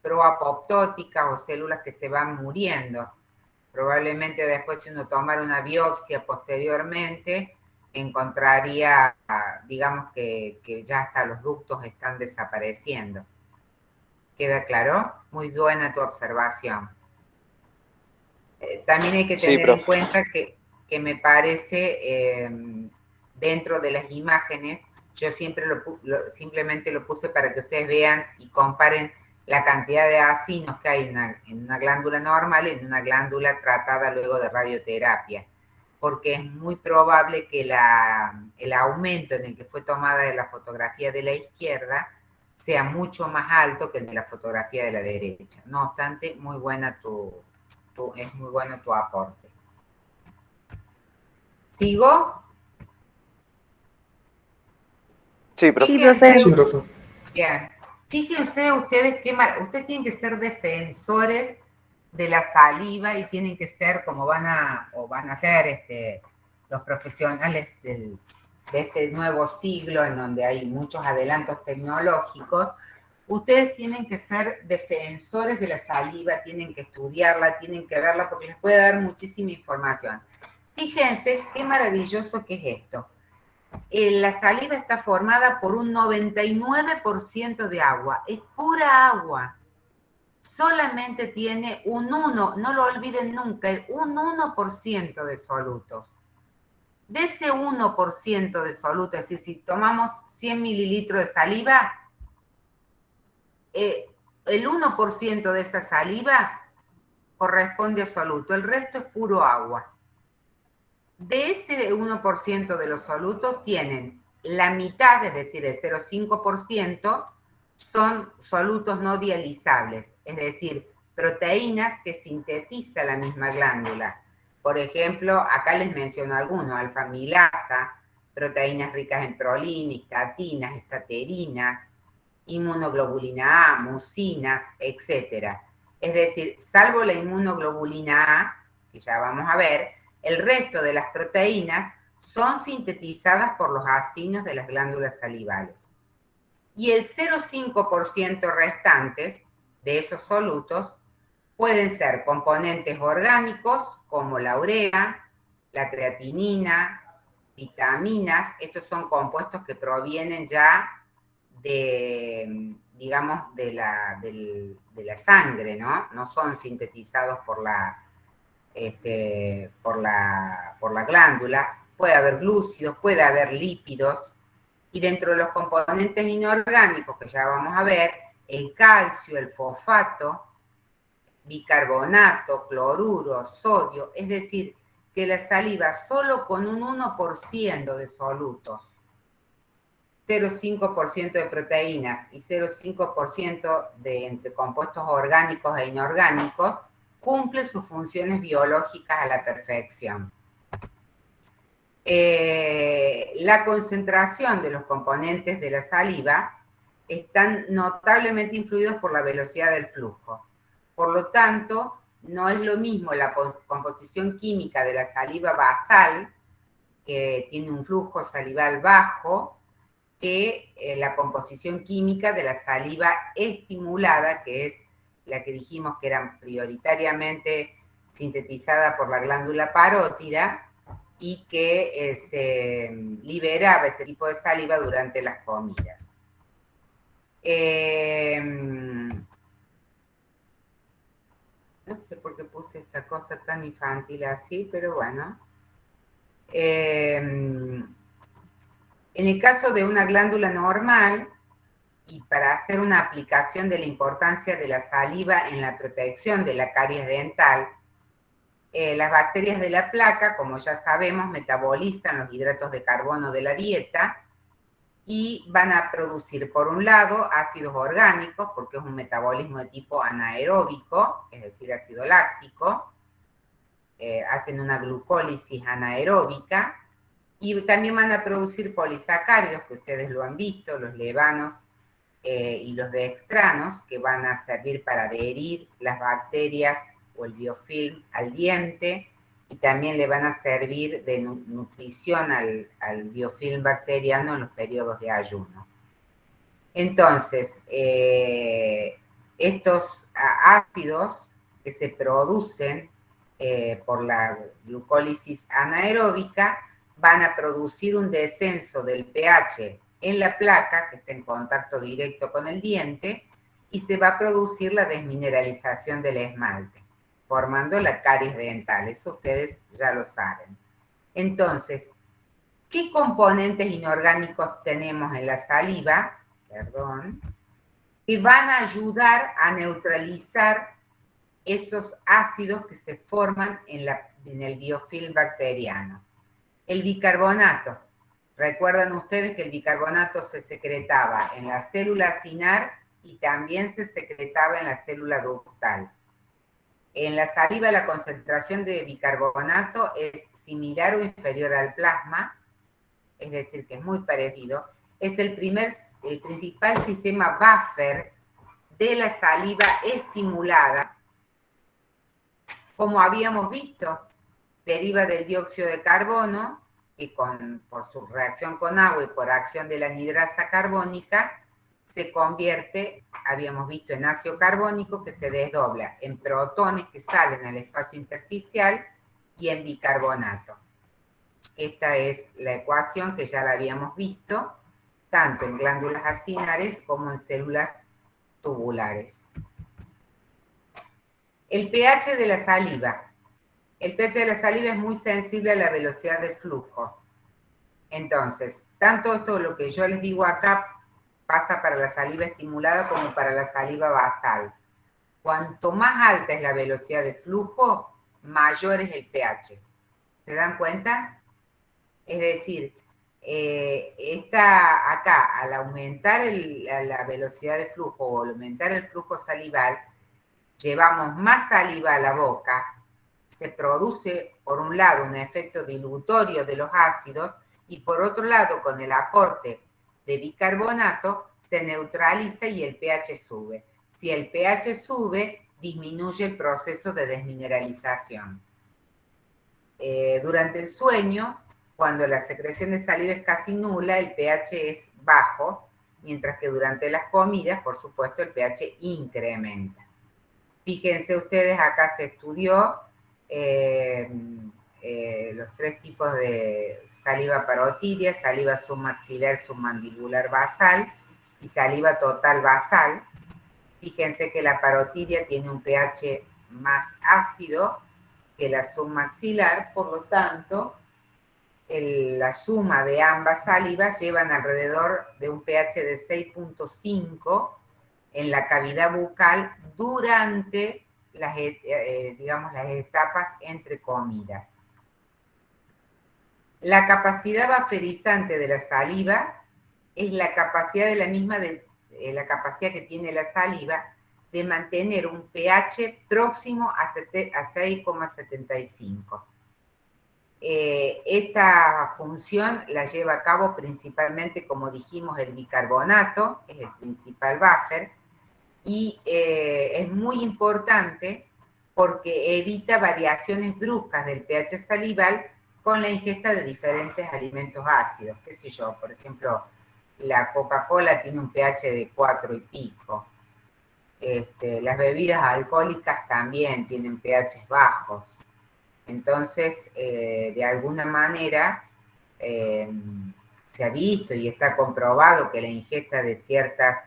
proapoptóticas o células que se van muriendo. Probablemente después si uno tomara una biopsia posteriormente, encontraría, digamos que ya hasta los ductos están desapareciendo. ¿Queda claro? Muy buena tu observación. También hay que Sí, tener en profe. cuenta que me parece, dentro de las imágenes, yo siempre simplemente lo puse para que ustedes vean y comparen la cantidad de acinos que hay en una glándula normal y en una glándula tratada luego de radioterapia, porque es muy probable que el aumento en el que fue tomada la fotografía de la izquierda sea mucho más alto que el de la fotografía de la derecha. No obstante, muy buena es muy bueno tu aporte. ¿Sigo? Sí, profe. Sí, profe. Sí, profe. Bien. Fíjense ustedes ustedes tienen que ser defensores de la saliva y tienen que ser como van a ser los profesionales de este nuevo siglo en donde hay muchos adelantos tecnológicos. Ustedes tienen que ser defensores de la saliva, tienen que estudiarla, tienen que verla porque les puede dar muchísima información. Fíjense qué maravilloso que es esto. La saliva está formada por un 99% de agua, es pura agua. Solamente tiene un 1, no lo olviden nunca, un 1% de solutos. De ese 1% de solutos, es decir, si tomamos 100 mililitros de saliva, el 1% de esa saliva corresponde a soluto, el resto es puro agua. De ese 1% de los solutos tienen la mitad, es decir, el 0,5%, son solutos no dializables, es decir, proteínas que sintetiza la misma glándula. Por ejemplo, acá les menciono algunos: alfa-amilasa, proteínas ricas en prolina, estatinas, estaterinas, inmunoglobulina A, mucinas, etc. Es decir, salvo la inmunoglobulina A, que ya vamos a ver, el resto de las proteínas son sintetizadas por los acinos de las glándulas salivales. Y el 0,5% restantes de esos solutos pueden ser componentes orgánicos como la urea, la creatinina, vitaminas. Estos son compuestos que provienen ya de, digamos, de la sangre, ¿no? No son sintetizados por la glándula. Puede haber glúcidos, puede haber lípidos, y dentro de los componentes inorgánicos que ya vamos a ver, el calcio, el fosfato, bicarbonato, cloruro, sodio, es decir, que la saliva solo con un 1% de solutos, 0,5% de proteínas y 0,5% de entre compuestos orgánicos e inorgánicos, cumple sus funciones biológicas a la perfección. La concentración de los componentes de la saliva están notablemente influidos por la velocidad del flujo. Por lo tanto, no es lo mismo la composición química de la saliva basal, que tiene un flujo salival bajo, que la composición química de la saliva estimulada, que es la que dijimos que era prioritariamente sintetizada por la glándula parótida y que se liberaba ese tipo de saliva durante las comidas. No sé por qué puse esta cosa tan infantil así, pero bueno. En el caso de una glándula normal, y para hacer una aplicación de la importancia de la saliva en la protección de la caries dental, las bacterias de la placa, como ya sabemos, metabolizan los hidratos de carbono de la dieta y van a producir, por un lado, ácidos orgánicos, porque es un metabolismo de tipo anaeróbico, es decir, ácido láctico, hacen una glucólisis anaeróbica, y también van a producir polisacáridos, que ustedes lo han visto, los levanos y los dextranos, que van a servir para adherir las bacterias o el biofilm al diente, y también le van a servir de nutrición al biofilm bacteriano en los periodos de ayuno. Entonces, estos ácidos que se producen por la glucólisis anaeróbica van a producir un descenso del pH en la placa, que está en contacto directo con el diente, y se va a producir la desmineralización del esmalte, formando la caries dental. Eso ustedes ya lo saben. Entonces, ¿qué componentes inorgánicos tenemos en la saliva? Perdón. Que van a ayudar a neutralizar esos ácidos que se forman en el biofilm bacteriano. El bicarbonato. Recuerdan ustedes que el bicarbonato se secretaba en la célula acinar y también se secretaba en la célula ductal. En la saliva la concentración de bicarbonato es similar o inferior al plasma, es decir, que es muy parecido. Es el principal sistema buffer de la saliva estimulada. Como habíamos visto, deriva del dióxido de carbono, que por su reacción con agua y por acción de la anhidrasa carbónica, se convierte, habíamos visto, en ácido carbónico, que se desdobla en protones que salen al espacio intersticial y en bicarbonato. Esta es la ecuación que ya la habíamos visto, tanto en glándulas acinares como en células tubulares. El pH de la saliva. El pH de la saliva es muy sensible a la velocidad de flujo. Entonces, tanto esto lo que yo les digo acá pasa para la saliva estimulada como para la saliva basal. Cuanto más alta es la velocidad de flujo, mayor es el pH. ¿Se dan cuenta? Es decir, acá, al aumentar la velocidad de flujo o al aumentar el flujo salival, llevamos más saliva a la boca, se produce, por un lado, un efecto dilutorio de los ácidos y por otro lado, con el aporte de bicarbonato, se neutraliza y el pH sube. Si el pH sube, disminuye el proceso de desmineralización. Durante el sueño, cuando la secreción de saliva es casi nula, el pH es bajo, mientras que durante las comidas, por supuesto, el pH incrementa. Fíjense ustedes, acá se estudió los 3 tipos de saliva parotidia, saliva submaxilar, submandibular basal y saliva total basal. Fíjense que la parotidia tiene un pH más ácido que la submaxilar, por lo tanto, la suma de ambas salivas llevan alrededor de un pH de 6.5 en la cavidad bucal durante las etapas entre comidas. La capacidad bufferizante de la saliva es la capacidad la capacidad que tiene la saliva de mantener un pH próximo a 6,75. Esta función la lleva a cabo principalmente, como dijimos, el bicarbonato, es el principal buffer, y es muy importante porque evita variaciones bruscas del pH salival con la ingesta de diferentes alimentos ácidos. Qué sé yo, por ejemplo, la Coca-Cola tiene un pH de 4 y pico. Las bebidas alcohólicas también tienen pH bajos. Entonces, de alguna manera, se ha visto y está comprobado que la ingesta de ciertas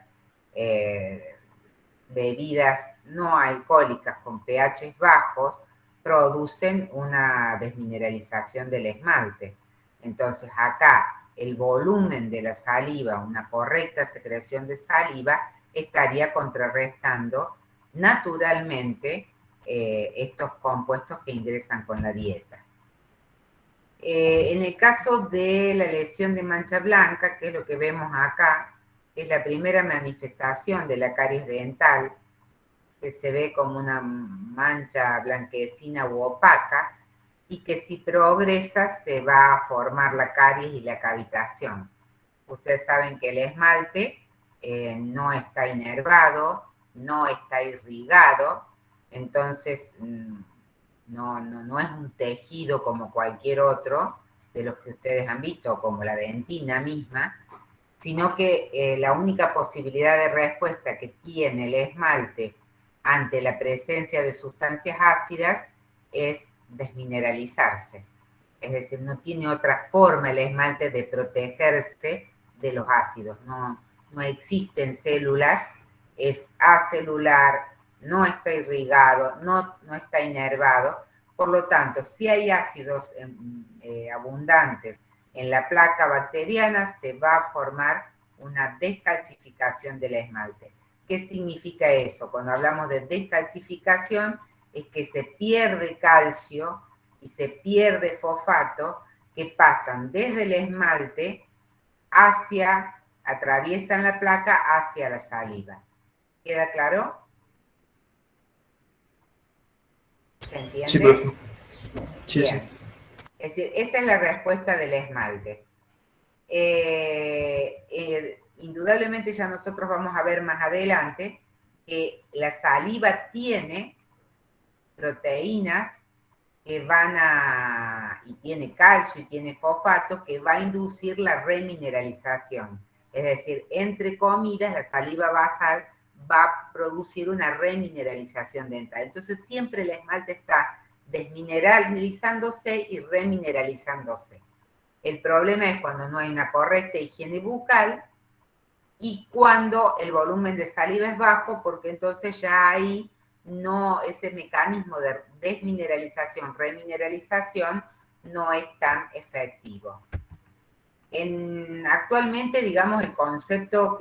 bebidas no alcohólicas con pH bajos producen una desmineralización del esmalte. Entonces, acá el volumen de la saliva, una correcta secreción de saliva, estaría contrarrestando naturalmente estos compuestos que ingresan con la dieta. En el caso de la lesión de mancha blanca, que es lo que vemos acá, es la primera manifestación de la caries dental, que se ve como una mancha blanquecina u opaca, y que si progresa se va a formar la caries y la cavitación. Ustedes saben que el esmalte no está inervado, no está irrigado, entonces no es un tejido como cualquier otro de los que ustedes han visto, como la dentina misma, sino que la única posibilidad de respuesta que tiene el esmalte ante la presencia de sustancias ácidas es desmineralizarse. Es decir, no tiene otra forma el esmalte de protegerse de los ácidos. No existen células, es acelular, no está irrigado, no está inervado. Por lo tanto, si hay ácidos abundantes en la placa bacteriana, se va a formar una descalcificación del esmalte. ¿Qué significa eso? Cuando hablamos de descalcificación, es que se pierde calcio y se pierde fosfato, que pasan desde el esmalte atraviesan la placa hacia la saliva. ¿Queda claro? ¿Se entiende? Sí, profe. Sí, Bien. sí. Es decir, esa es la respuesta del esmalte. Indudablemente ya nosotros vamos a ver más adelante que la saliva tiene proteínas que y tiene calcio y tiene fosfato que va a inducir la remineralización. Es decir, entre comidas la saliva basal va a producir una remineralización dental. Entonces siempre el esmalte está desmineralizándose y remineralizándose. El problema es cuando no hay una correcta higiene bucal y cuando el volumen de saliva es bajo, porque entonces ya ahí ese mecanismo de desmineralización, remineralización, no es tan efectivo. Actualmente, digamos, el concepto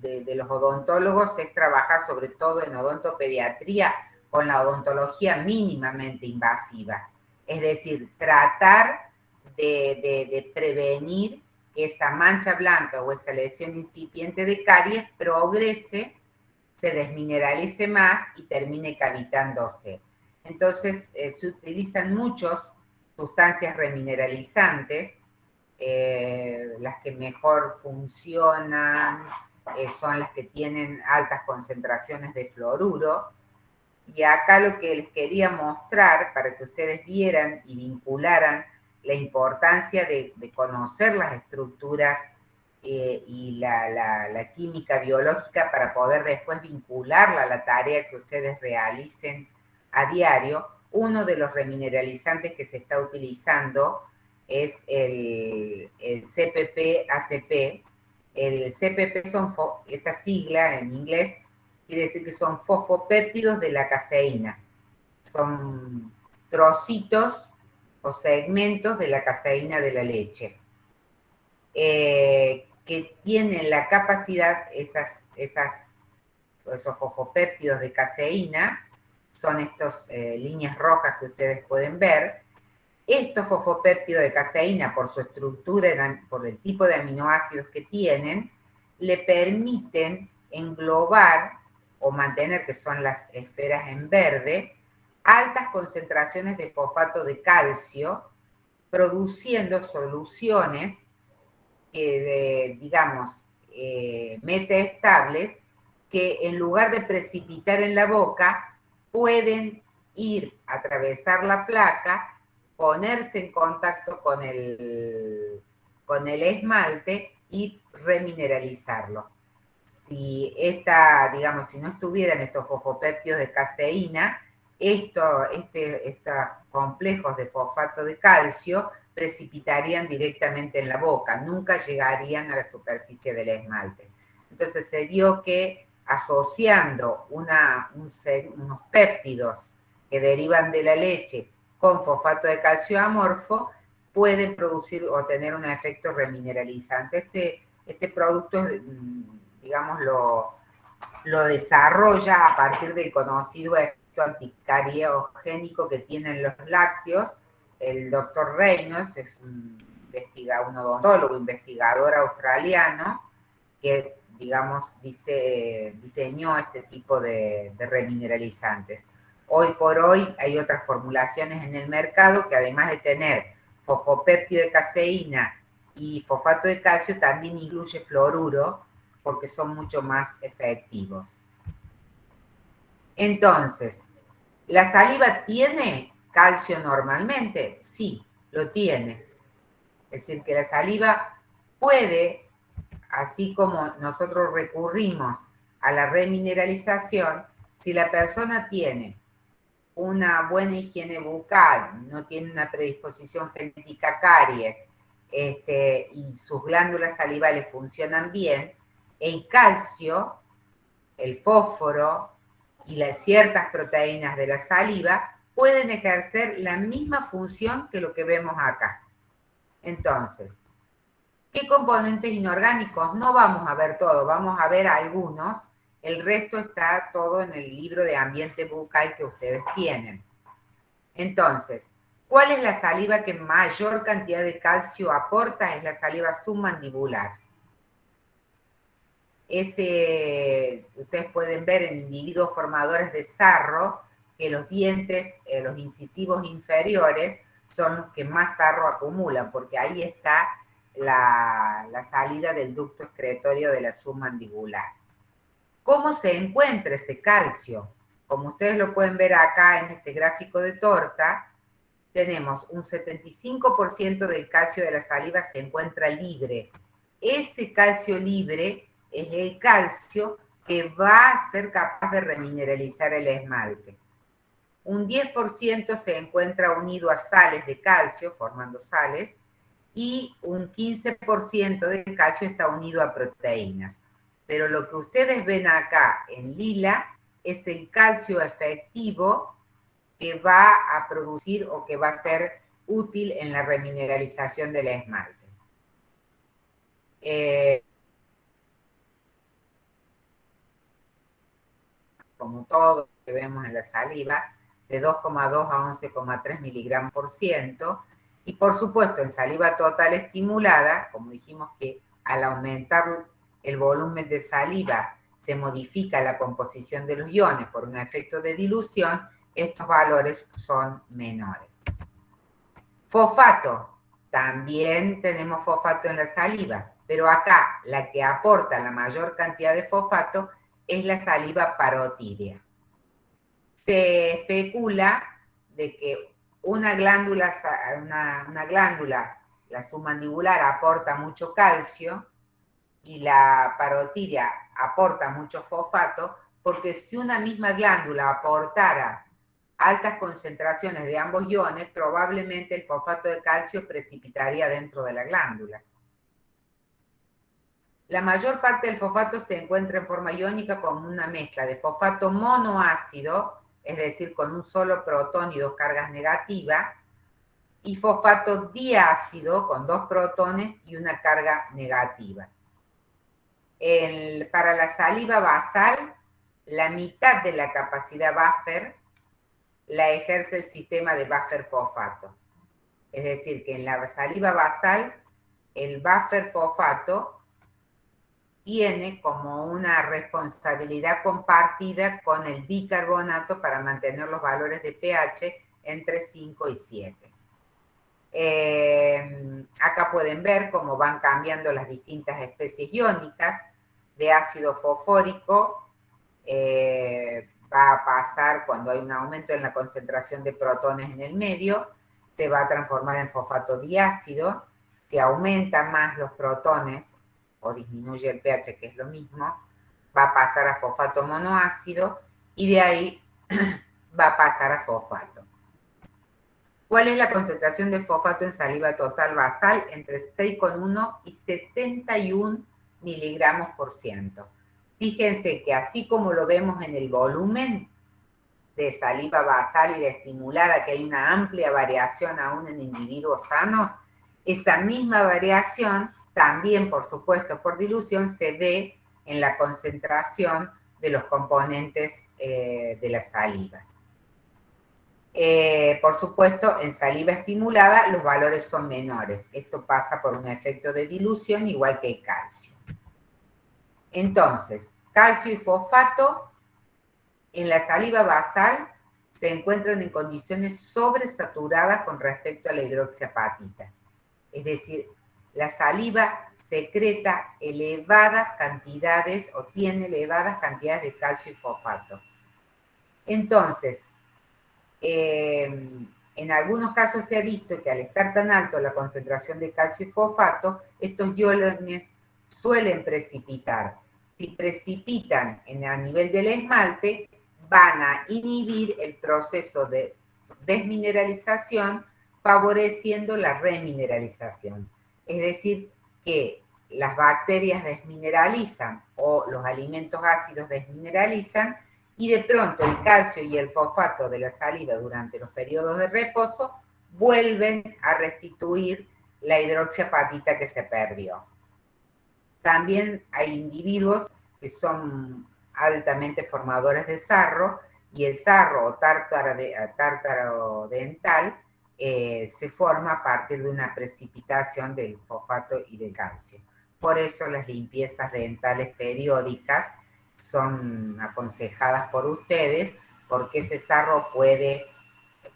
de los odontólogos es trabajar sobre todo en odontopediatría con la odontología mínimamente invasiva. Es decir, tratar de prevenir que esa mancha blanca o esa lesión incipiente de caries progrese, se desmineralice más y termine cavitándose. Entonces, se utilizan muchas sustancias remineralizantes. Las que mejor funcionan son las que tienen altas concentraciones de fluoruro. Y acá lo que les quería mostrar para que ustedes vieran y vincularan la importancia de conocer las estructuras y la química biológica para poder después vincularla a la tarea que ustedes realicen a diario. Uno de los remineralizantes que se está utilizando es el CPP-ACP. El CPP esta sigla en inglés quiere decir que son fosfopéptidos de la caseína. Son trocitos o segmentos de la caseína de la leche. Que tienen la capacidad, esos fosfopéptidos de caseína, son estas líneas rojas que ustedes pueden ver. Estos fosfopéptidos de caseína, por su estructura, por el tipo de aminoácidos que tienen, le permiten englobar o mantener, que son las esferas en verde, altas concentraciones de fosfato de calcio, produciendo soluciones digamos, metaestables, que en lugar de precipitar en la boca, pueden atravesar la placa, ponerse en contacto con el esmalte y remineralizarlo. Si si no estuvieran estos fosfopéptidos de caseína, estos complejos de fosfato de calcio precipitarían directamente en la boca, nunca llegarían a la superficie del esmalte. Entonces se vio que asociando unos péptidos que derivan de la leche con fosfato de calcio amorfo, pueden producir o tener un efecto remineralizante. Este producto, digamos, lo desarrolla a partir del conocido efecto anticariogénico que tienen los lácteos. El doctor Reynolds es un odontólogo, investigador australiano, que, digamos, diseñó este tipo de remineralizantes. Hoy por hoy hay otras formulaciones en el mercado que, además de tener fosfopéptido de caseína y fosfato de calcio, también incluye fluoruro, porque son mucho más efectivos. Entonces, ¿la saliva tiene calcio normalmente? Sí, lo tiene. Es decir, que la saliva puede, así como nosotros recurrimos a la remineralización, si la persona tiene una buena higiene bucal, no tiene una predisposición genética a caries, y sus glándulas salivales funcionan bien, el calcio, el fósforo y las ciertas proteínas de la saliva pueden ejercer la misma función que lo que vemos acá. Entonces, ¿qué componentes inorgánicos? No vamos a ver todo, vamos a ver algunos. El resto está todo en el libro de ambiente bucal que ustedes tienen. Entonces, ¿cuál es la saliva que mayor cantidad de calcio aporta? Es la saliva submandibular. Ustedes pueden ver en individuos formadores de sarro que los dientes, los incisivos inferiores, son los que más sarro acumulan, porque ahí está la salida del ducto excretorio de la submandibular. ¿Cómo se encuentra ese calcio? Como ustedes lo pueden ver acá en este gráfico de torta, tenemos un 75% del calcio de la saliva se encuentra libre. Ese calcio libre es el calcio que va a ser capaz de remineralizar el esmalte. Un 10% se encuentra unido a sales de calcio, formando sales, y un 15% del calcio está unido a proteínas. Pero lo que ustedes ven acá en lila es el calcio efectivo que va a producir o que va a ser útil en la remineralización del esmalte. Como todo lo que vemos en la saliva, de 2,2 a 11,3 miligramos por ciento, y por supuesto en saliva total estimulada, como dijimos que al aumentar el volumen de saliva se modifica la composición de los iones por un efecto de dilución, estos valores son menores. Fosfato, también tenemos fosfato en la saliva, pero acá la que aporta la mayor cantidad de fosfato es la saliva parotídea. Se especula de que una glándula, la submandibular, aporta mucho calcio y la parotídea aporta mucho fosfato, porque si una misma glándula aportara altas concentraciones de ambos iones, probablemente el fosfato de calcio precipitaría dentro de la glándula. La mayor parte del fosfato se encuentra en forma iónica como una mezcla de fosfato monoácido, es decir, con un solo protón y dos cargas negativas, y fosfato diácido con dos protones y una carga negativa. Para la saliva basal, la mitad de la capacidad buffer la ejerce el sistema de buffer fosfato. Es decir, que en la saliva basal, el buffer fosfato tiene como una responsabilidad compartida con el bicarbonato para mantener los valores de pH entre 5 y 7. Acá pueden ver cómo van cambiando las distintas especies iónicas. De ácido fosfórico va a pasar cuando hay un aumento en la concentración de protones en el medio, se va a transformar en fosfato diácido, que aumenta más los protones o disminuye el pH, que es lo mismo, va a pasar a fosfato monoácido y de ahí va a pasar a fosfato. ¿Cuál es la concentración de fosfato en saliva total basal? Entre 6,1 y 71 miligramos por ciento. Fíjense que así como lo vemos en el volumen de saliva basal y de estimulada, que hay una amplia variación aún en individuos sanos, esa misma variación también, por supuesto, por dilución, se ve en la concentración de los componentes de la saliva. Por supuesto, en saliva estimulada los valores son menores. Esto pasa por un efecto de dilución, igual que el calcio. Entonces, calcio y fosfato en la saliva basal se encuentran en condiciones sobresaturadas con respecto a la hidroxiapatita. Es decir, la saliva secreta elevadas cantidades o tiene elevadas cantidades de calcio y fosfato. Entonces, en algunos casos se ha visto que al estar tan alto la concentración de calcio y fosfato, estos iones suelen precipitar. Si precipitan a nivel del esmalte, van a inhibir el proceso de desmineralización, favoreciendo la remineralización. Es decir, que las bacterias desmineralizan o los alimentos ácidos desmineralizan y de pronto el calcio y el fosfato de la saliva durante los periodos de reposo vuelven a restituir la hidroxiapatita que se perdió. También hay individuos que son altamente formadores de sarro y el sarro o tártaro dental se forma a partir de una precipitación del fosfato y del calcio. Por eso las limpiezas dentales periódicas son aconsejadas por ustedes, porque ese sarro puede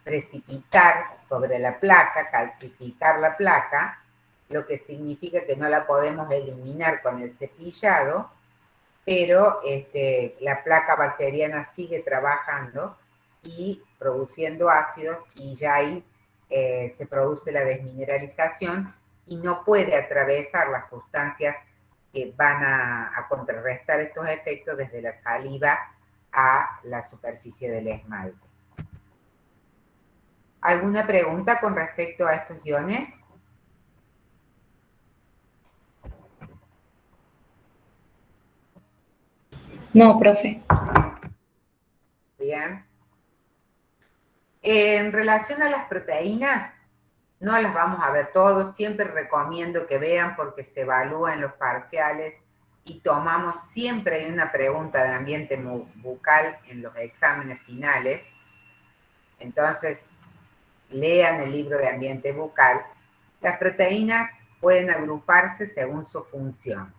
precipitar sobre la placa, calcificar la placa, lo que significa que no la podemos eliminar con el cepillado, pero la placa bacteriana sigue trabajando y produciendo ácidos y ya ahí se produce la desmineralización y no puede atravesar las sustancias que van a contrarrestar estos efectos desde la saliva a la superficie del esmalte. ¿Alguna pregunta con respecto a estos iones? No, profe. Bien. En relación a las proteínas, no las vamos a ver todos, siempre recomiendo que vean porque se evalúan los parciales y tomamos, siempre hay una pregunta de ambiente bucal en los exámenes finales, entonces lean el libro de ambiente bucal. Las proteínas pueden agruparse según su función.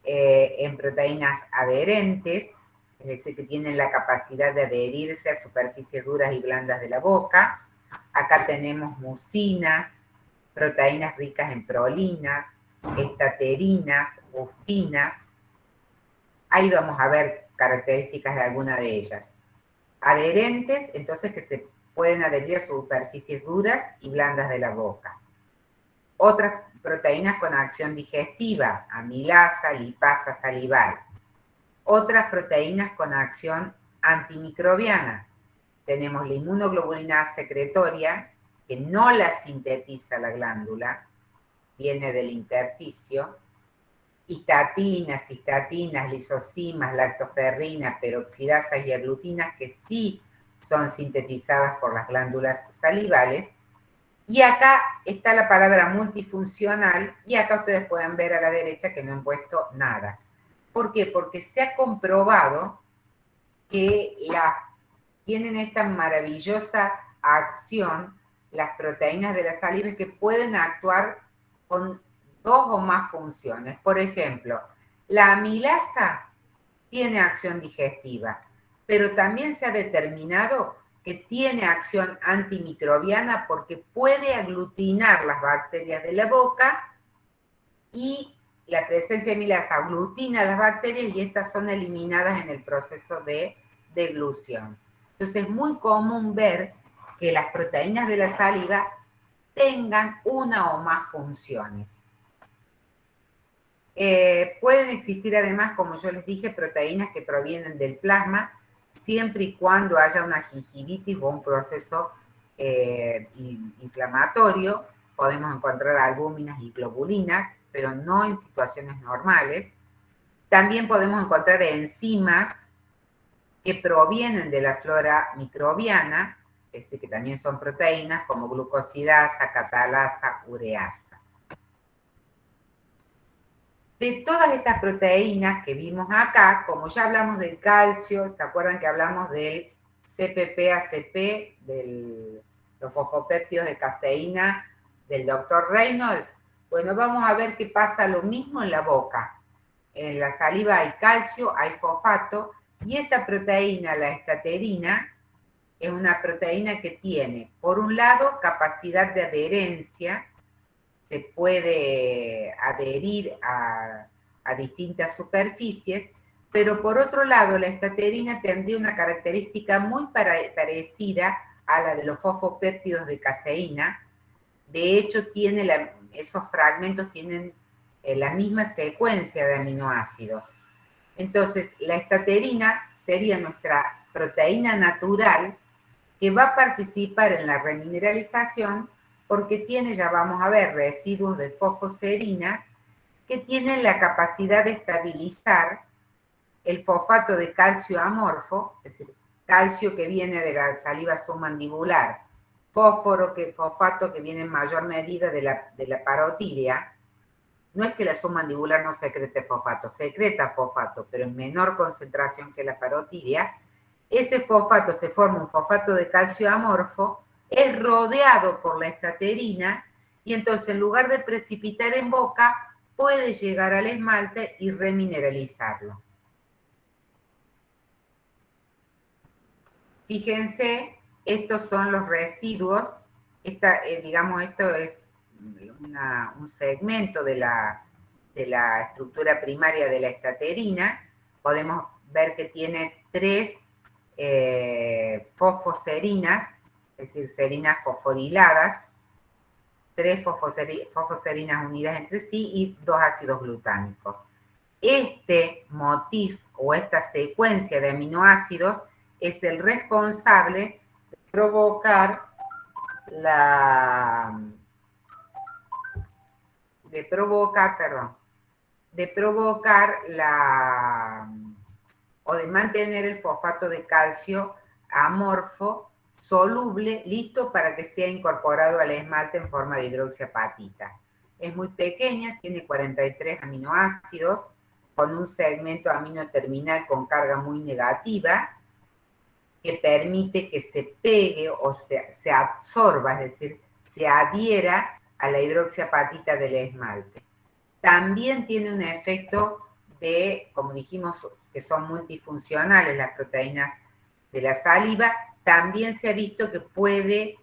En proteínas adherentes, es decir, que tienen la capacidad de adherirse a superficies duras y blandas de la boca. Acá tenemos mucinas, proteínas ricas en prolinas, estaterinas, bustinas. Ahí vamos a ver características de alguna de ellas. Adherentes, entonces que se pueden adherir a superficies duras y blandas de la boca. Otras proteínas con acción digestiva, amilasa, lipasa salival. Otras proteínas con acción antimicrobiana. Tenemos la inmunoglobulina A secretoria, que no la sintetiza la glándula, viene del intersticio. Histatinas, cistatinas, lisocimas, lactoferrinas, peroxidasas y aglutinas que sí son sintetizadas por las glándulas salivales. Y acá está la palabra multifuncional y acá ustedes pueden ver a la derecha que no han puesto nada. ¿Por qué? Porque se ha comprobado que tienen esta maravillosa acción las proteínas de la saliva que pueden actuar con 2 o más funciones. Por ejemplo, la amilasa tiene acción digestiva, pero también se ha determinado que tiene acción antimicrobiana porque puede aglutinar las bacterias de la boca y la presencia de amilasa aglutina las bacterias y estas son eliminadas en el proceso de deglución. Entonces es muy común ver que las proteínas de la saliva tengan una o más funciones. Pueden existir además, como yo les dije, proteínas que provienen del plasma, siempre y cuando haya una gingivitis o un proceso inflamatorio. Podemos encontrar albúminas y globulinas, pero no en situaciones normales. También podemos encontrar enzimas que provienen de la flora microbiana, es decir, que también son proteínas como glucosidasa, catalasa, ureasa. De todas estas proteínas que vimos acá, como ya hablamos del calcio, ¿se acuerdan que hablamos del CPP-ACP, de los fosfopéptidos de caseína del doctor Reynolds? Bueno, vamos a ver que pasa lo mismo en la boca. En la saliva hay calcio, hay fosfato, y esta proteína, la estaterina, es una proteína que tiene, por un lado, capacidad de adherencia, se puede adherir a distintas superficies, pero por otro lado la estaterina tendría una característica muy parecida a la de los fosfopéptidos de caseína. De hecho, esos fragmentos tienen la misma secuencia de aminoácidos. Entonces, la estaterina sería nuestra proteína natural que va a participar en la remineralización porque tiene, ya vamos a ver, residuos de fosfoserinas que tienen la capacidad de estabilizar el fosfato de calcio amorfo, es decir, calcio que viene de la saliva submandibular, fosfato que viene en mayor medida de la parotidia. No es que la submandibular no secrete fosfato, secreta fosfato, pero en menor concentración que la parotidia. Ese fosfato se forma un fosfato de calcio amorfo, es rodeado por la estaterina y entonces en lugar de precipitar en boca, puede llegar al esmalte y remineralizarlo. Fíjense, estos son los residuos, digamos, esto es un segmento de la estructura primaria de la estaterina. Podemos ver que tiene 3 fosfoserinas, es decir, serinas fosforiladas, 3 fosfoserinas unidas entre sí y 2 ácidos glutámicos. Este motif o esta secuencia de aminoácidos es el responsable de provocar o de mantener el fosfato de calcio amorfo soluble, listo para que sea incorporado al esmalte en forma de hidroxiapatita. Es muy pequeña, tiene 43 aminoácidos, con un segmento amino terminal con carga muy negativa, que permite que se pegue o se absorba, es decir, se adhiera a la hidroxiapatita del esmalte. También tiene un efecto de, como dijimos, que son multifuncionales las proteínas de la saliva, también se ha visto que puede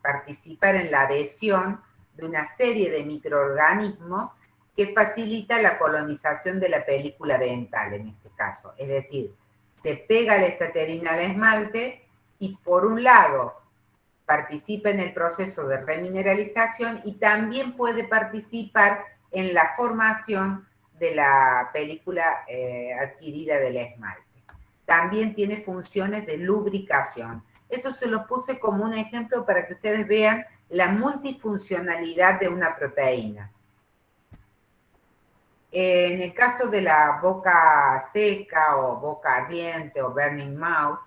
participar en la adhesión de una serie de microorganismos que facilita la colonización de la película dental en este caso. Es decir, se pega la estaterina al esmalte y por un lado participa en el proceso de remineralización y también puede participar en la formación de la película adquirida del esmalte. También tiene funciones de lubricación. Esto se los puse como un ejemplo para que ustedes vean la multifuncionalidad de una proteína. En el caso de la boca seca o boca ardiente o burning mouth,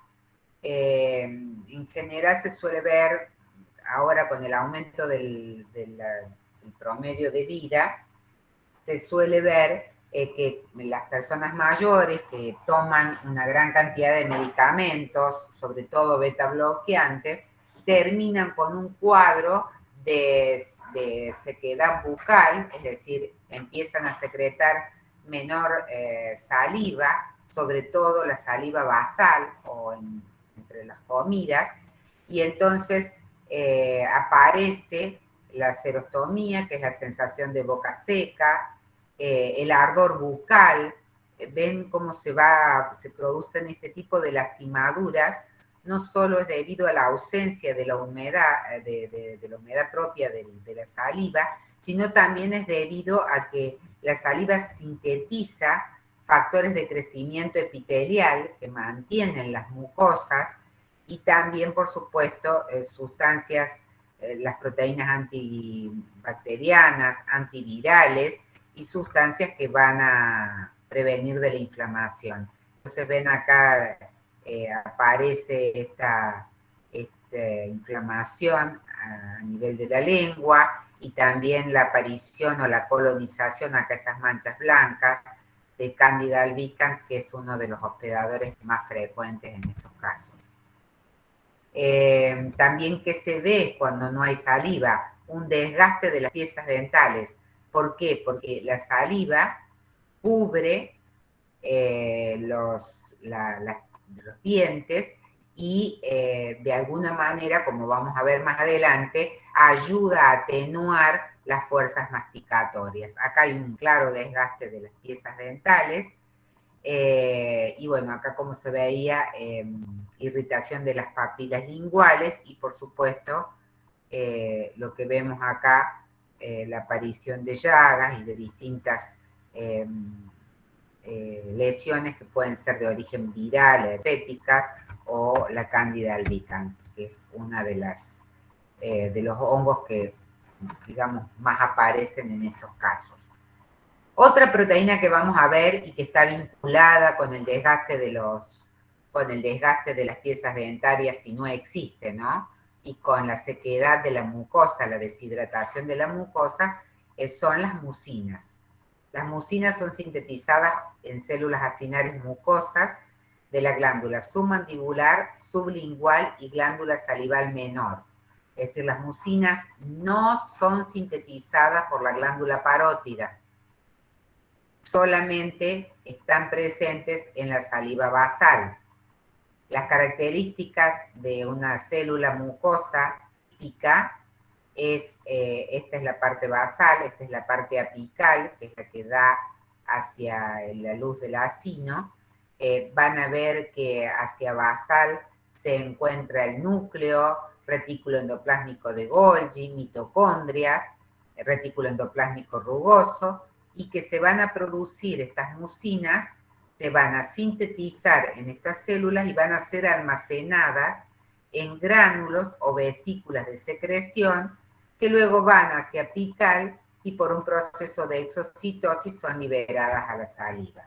en general se suele ver, ahora con el aumento del promedio de vida, se suele ver que las personas mayores que toman una gran cantidad de medicamentos, sobre todo beta bloqueantes, terminan con un cuadro de sequedad bucal, es decir, empiezan a secretar menor saliva, sobre todo la saliva basal o entre las comidas, y entonces aparece la xerostomía, que es la sensación de boca seca, el ardor bucal. Ven cómo se producen este tipo de lastimaduras, no solo es debido a la ausencia de la humedad, de la humedad propia de la saliva, sino también es debido a que la saliva sintetiza factores de crecimiento epitelial que mantienen las mucosas y también, por supuesto, sustancias, las proteínas antibacterianas, antivirales y sustancias que van a prevenir de la inflamación. Entonces ven acá, aparece esta inflamación a nivel de la lengua y también la aparición o la colonización, acá esas manchas blancas, de Candida albicans, que es uno de los hospedadores más frecuentes en estos casos. También que se ve cuando no hay saliva, un desgaste de las piezas dentales. ¿Por qué? Porque la saliva cubre los dientes y de alguna manera, como vamos a ver más adelante, ayuda a atenuar las fuerzas masticatorias. Acá hay un claro desgaste de las piezas dentales. Y bueno, acá como se veía, irritación de las papilas linguales y por supuesto lo que vemos acá, la aparición de llagas y de distintas lesiones que pueden ser de origen viral, herpéticas, o la Candida albicans, que es una de los hongos que, digamos, más aparecen en estos casos. Otra proteína que vamos a ver y que está vinculada con el desgaste de las piezas dentarias si no existe, ¿no? Y con la sequedad de la mucosa, la deshidratación de la mucosa, son las mucinas. Las mucinas son sintetizadas en células acinares mucosas de la glándula submandibular, sublingual y glándula salival menor. Es decir, las mucinas no son sintetizadas por la glándula parótida, solamente están presentes en la saliva basal. Las características de una célula mucosa típica esta es la parte basal, esta es la parte apical, que es la que da hacia la luz del acino. Van a ver que hacia basal se encuentra el núcleo, retículo endoplásmico de Golgi, mitocondrias, retículo endoplásmico rugoso, y que se van a producir estas mucinas, se van a sintetizar en estas células y van a ser almacenadas en gránulos o vesículas de secreción que luego van hacia apical y por un proceso de exocitosis son liberadas a la saliva.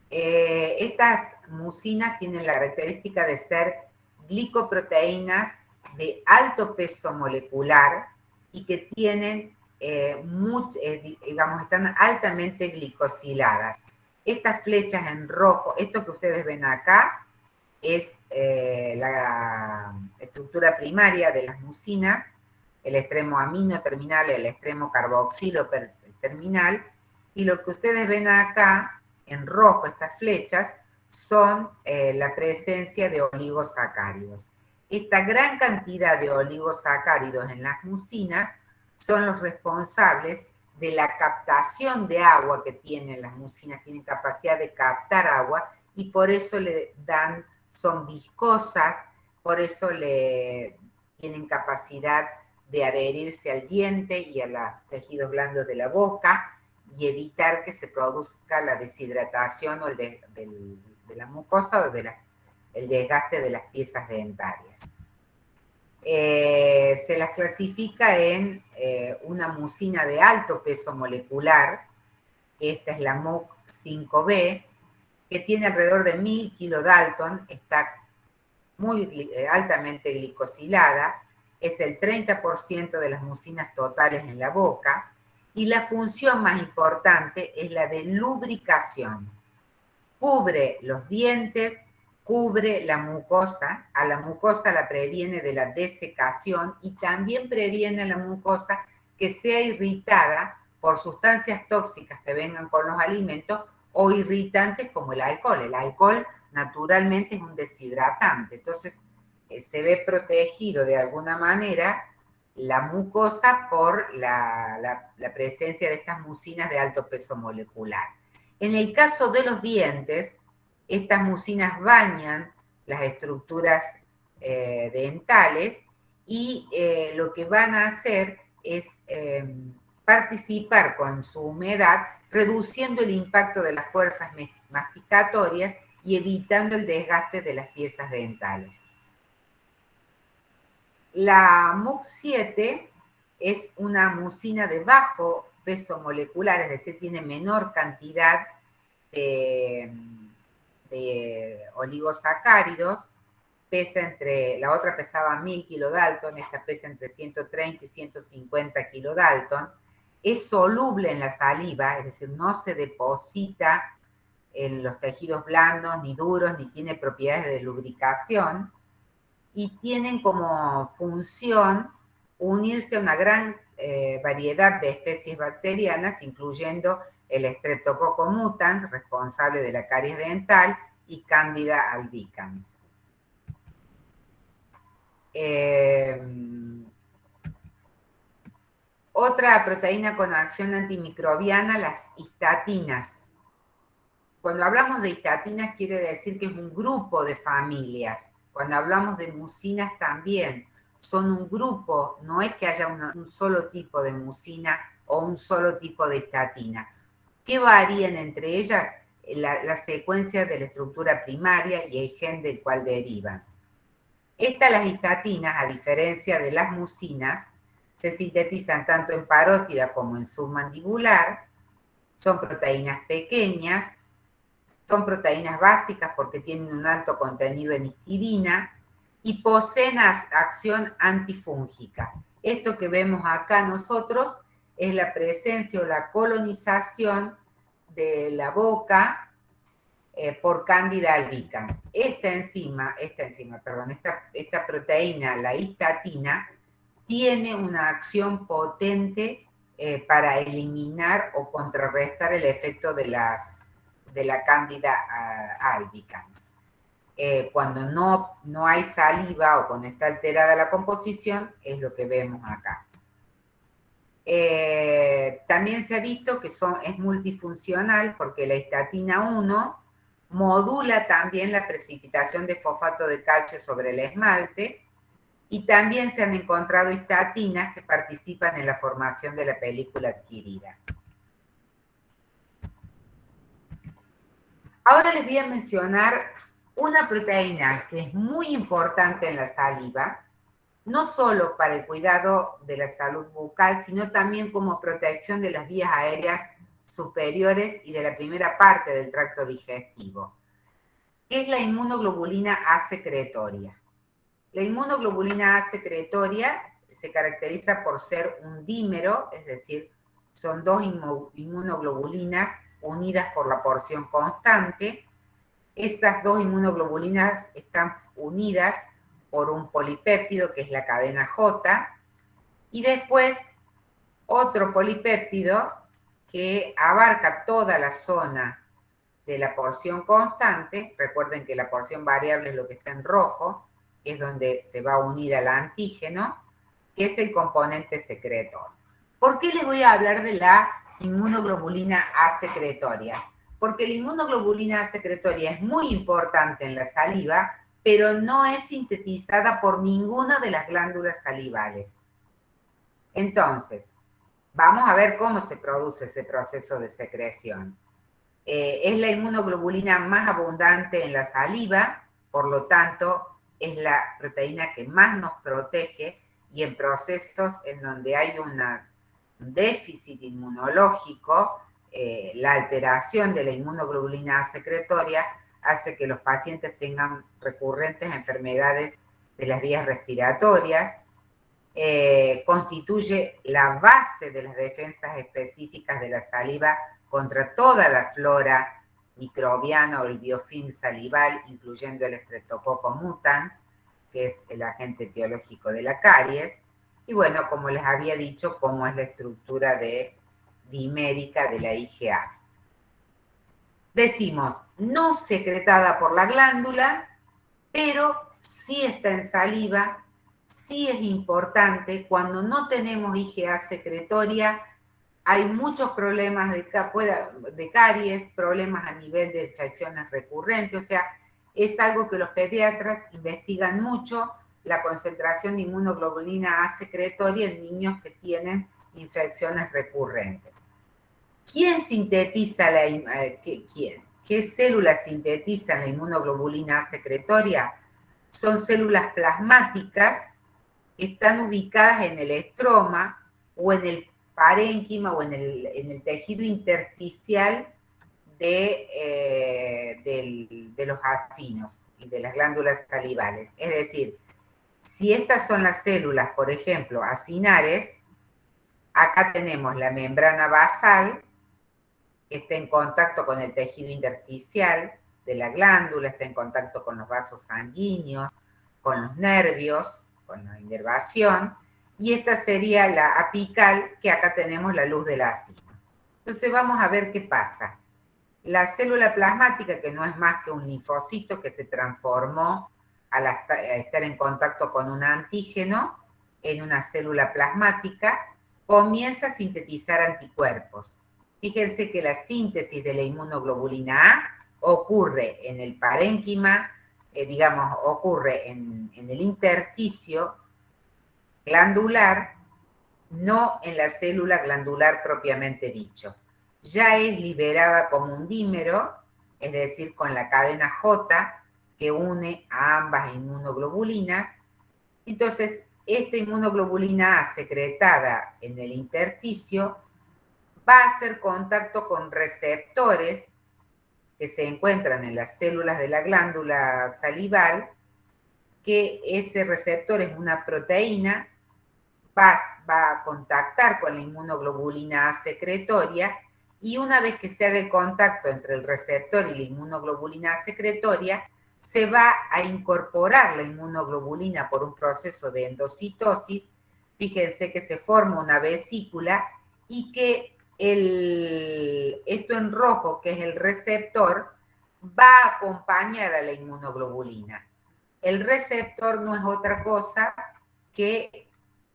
Estas mucinas tienen la característica de ser glicoproteínas de alto peso molecular y que tienen, digamos, están altamente glicosiladas. Estas flechas en rojo, esto que ustedes ven acá, es la estructura primaria de las mucinas, el extremo amino terminal, el extremo carboxilo terminal, y lo que ustedes ven acá, en rojo, estas flechas, son la presencia de oligosacáridos. Esta gran cantidad de oligosacáridos en las mucinas son los responsables de la captación de agua que tienen las mucinas, tienen capacidad de captar agua y por eso le dan, son viscosas, por eso tienen capacidad de adherirse al diente y a los tejidos blandos de la boca y evitar que se produzca la deshidratación o de la mucosa o el desgaste de las piezas dentarias. Se las clasifica en una mucina de alto peso molecular, esta es la MUC5B, que tiene alrededor de 1000 kilodalton, está muy altamente glicosilada, es el 30% de las mucinas totales en la boca, y la función más importante es la de lubricación. Cubre los dientes, cubre la mucosa, a la mucosa la previene de la desecación y también previene a la mucosa que sea irritada por sustancias tóxicas que vengan con los alimentos o irritantes como el alcohol. El alcohol naturalmente es un deshidratante, entonces se ve protegido de alguna manera la mucosa por la presencia de estas mucinas de alto peso molecular. En el caso de los dientes, estas mucinas bañan las estructuras dentales y lo que van a hacer es participar con su humedad, reduciendo el impacto de las fuerzas masticatorias y evitando el desgaste de las piezas dentales. La MUC7 es una mucina de bajo peso molecular, es decir, tiene menor cantidad de oligosacáridos, la otra pesaba 1000 kilodalton, esta pesa entre 130 y 150 kilodalton, es soluble en la saliva, es decir, no se deposita en los tejidos blandos, ni duros, ni tiene propiedades de lubricación, y tienen como función unirse a una gran variedad de especies bacterianas, incluyendo el Streptococcus mutans, responsable de la caries dental, y Candida albicans. Otra proteína con acción antimicrobiana, las histatinas. Cuando hablamos de histatinas quiere decir que es un grupo de familias. Cuando hablamos de mucinas también son un grupo, no es que haya un solo tipo de mucina o un solo tipo de histatina. ¿Qué varían entre ellas? La secuencia de la estructura primaria y el gen del cual derivan. Las histatinas, a diferencia de las mucinas, se sintetizan tanto en parótida como en submandibular, son proteínas pequeñas, son proteínas básicas porque tienen un alto contenido en histidina y poseen acción antifúngica. Esto que vemos acá nosotros es la presencia o la colonización de la boca por Candida albicans. Esta proteína, la histatina, tiene una acción potente para eliminar o contrarrestar el efecto de la Candida albicans. Cuando no hay saliva o cuando está alterada la composición, es lo que vemos acá. También se ha visto que es multifuncional porque la histatina 1 modula también la precipitación de fosfato de calcio sobre el esmalte y también se han encontrado histatinas que participan en la formación de la película adquirida. Ahora les voy a mencionar una proteína que es muy importante en la saliva, no solo para el cuidado de la salud bucal, sino también como protección de las vías aéreas superiores y de la primera parte del tracto digestivo, que es la inmunoglobulina A secretoria. La inmunoglobulina A secretoria se caracteriza por ser un dímero, es decir, son dos inmunoglobulinas unidas por la porción constante. Esas dos inmunoglobulinas están unidas por un polipéptido, que es la cadena J, y después otro polipéptido que abarca toda la zona de la porción constante. Recuerden que la porción variable es lo que está en rojo, que es donde se va a unir al antígeno, que es el componente secretor. ¿Por qué les voy a hablar de la inmunoglobulina A secretoria? Porque la inmunoglobulina A secretoria es muy importante en la saliva, pero no es sintetizada por ninguna de las glándulas salivales. Entonces, vamos a ver cómo se produce ese proceso de secreción. Es la inmunoglobulina más abundante en la saliva, por lo tanto, es la proteína que más nos protege y en procesos en donde hay un déficit inmunológico, la alteración de la inmunoglobulina A secretoria hace que los pacientes tengan recurrentes enfermedades de las vías respiratorias, constituye la base de las defensas específicas de la saliva contra toda la flora microbiana o el biofilm salival, incluyendo el Streptococcus mutans, que es el agente etiológico de la caries. Y bueno, como les había dicho, cómo es la estructura dimérica de la IgA. Decimos, no secretada por la glándula, pero sí está en saliva, sí es importante. Cuando no tenemos IgA secretoria, hay muchos problemas de caries, problemas a nivel de infecciones recurrentes, o sea, es algo que los pediatras investigan mucho, la concentración de inmunoglobulina A secretoria en niños que tienen infecciones recurrentes. ¿Quién sintetiza ¿Qué células sintetizan la inmunoglobulina A secretoria? Son células plasmáticas que están ubicadas en el estroma o en el parénquima o en el tejido intersticial de los acinos y de las glándulas salivales. Es decir, si estas son las células, por ejemplo, acinares, acá tenemos la membrana basal, que está en contacto con el tejido intersticial de la glándula, está en contacto con los vasos sanguíneos, con los nervios, con la inervación, y esta sería la apical, que acá tenemos la luz del acino. Entonces vamos a ver qué pasa. La célula plasmática, que no es más que un linfocito que se transformó al estar en contacto con un antígeno en una célula plasmática, comienza a sintetizar anticuerpos. Fíjense que la síntesis de la inmunoglobulina A ocurre en el parénquima, ocurre en el intersticio glandular, no en la célula glandular propiamente dicho. ya es liberada como un dímero, es decir, con la cadena J que une a ambas inmunoglobulinas. Entonces, esta inmunoglobulina A secretada en el intersticio va a hacer contacto con receptores que se encuentran en las células de la glándula salival, que ese receptor es una proteína, va a contactar con la inmunoglobulina A secretoria, y una vez que se haga el contacto entre el receptor y la inmunoglobulina A secretoria, se va a incorporar la inmunoglobulina por un proceso de endocitosis. Fíjense que se forma una vesícula y que esto en rojo, que es el receptor, va a acompañar a la inmunoglobulina. El receptor no es otra cosa que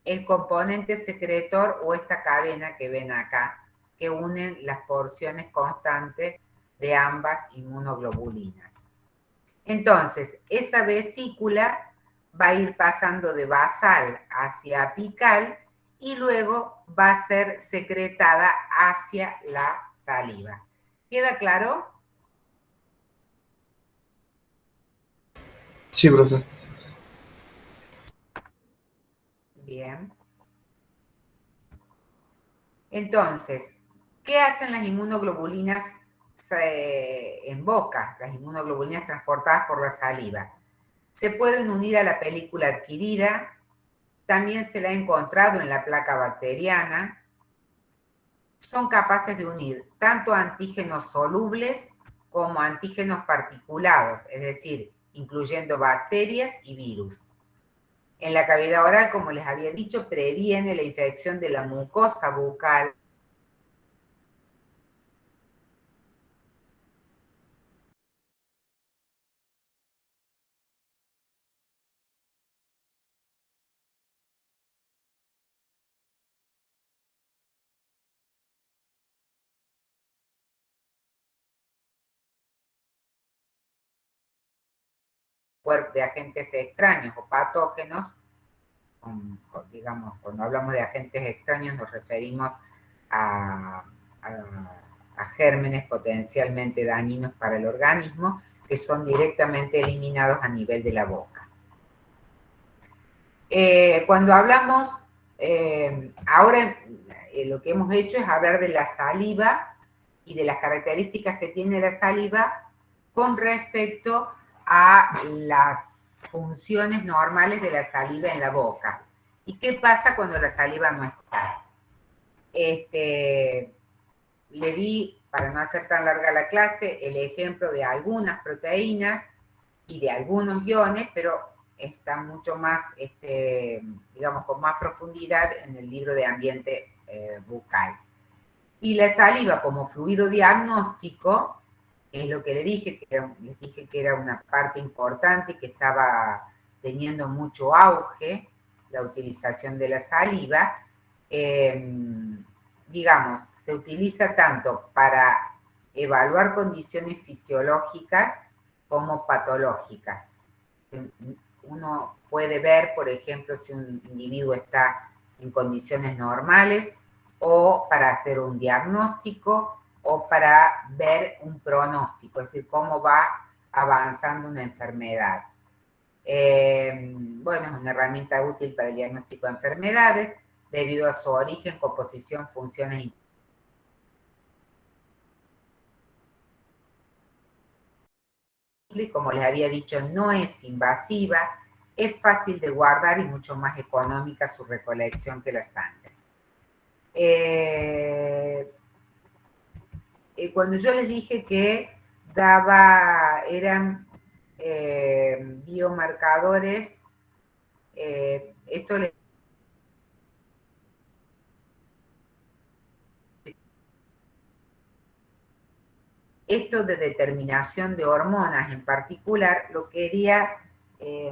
el componente secretor o esta cadena que ven acá, que unen las porciones constantes de ambas inmunoglobulinas. Entonces, esa vesícula va a ir pasando de basal hacia apical y luego va a ser secretada hacia la saliva. ¿Queda claro? Sí, profe. Bien. Entonces, ¿qué hacen las inmunoglobulinas en boca? Las inmunoglobulinas transportadas por la saliva. Se pueden unir a la película adquirida, también se la ha encontrado en la placa bacteriana. Son capaces de unir tanto antígenos solubles como antígenos particulados, es decir, incluyendo bacterias y virus. En la cavidad oral, como les había dicho, previene la infección de la mucosa bucal. De agentes extraños o patógenos, digamos, cuando hablamos de agentes extraños nos referimos a gérmenes potencialmente dañinos para el organismo, que son directamente eliminados a nivel de la boca. Cuando hablamos, ahora lo que hemos hecho es hablar de la saliva y de las características que tiene la saliva con respecto a las funciones normales de la saliva en la boca. ¿Y qué pasa cuando la saliva no está? Le di, para no hacer tan larga la clase, el ejemplo de algunas proteínas y de algunos iones, pero está mucho más, digamos, con más profundidad en el libro de ambiente bucal. Y la saliva como fluido diagnóstico, es lo que les dije que era una parte importante y que estaba teniendo mucho auge, la utilización de la saliva. Digamos, se utiliza tanto para evaluar condiciones fisiológicas como patológicas. Uno puede ver, por ejemplo, si un individuo está en condiciones normales, o para hacer un diagnóstico, o para ver un pronóstico, es decir, cómo va avanzando una enfermedad. Bueno, es una herramienta útil para el diagnóstico de enfermedades, debido a su origen, composición, funciones y, como les había dicho, no es invasiva, es fácil de guardar y mucho más económica su recolección que la sangre. Cuando yo les dije que eran biomarcadores, esto de determinación de hormonas en particular, lo quería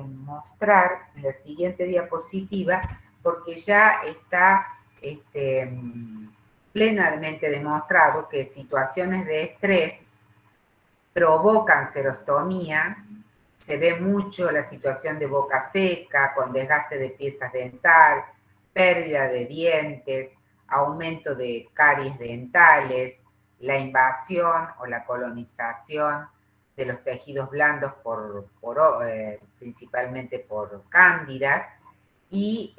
mostrar en la siguiente diapositiva, porque ya está plenamente demostrado que situaciones de estrés provocan serostomía. Se ve mucho la situación de boca seca, con desgaste de piezas dental, pérdida de dientes, aumento de caries dentales, la invasión o la colonización de los tejidos blandos principalmente por cándidas, y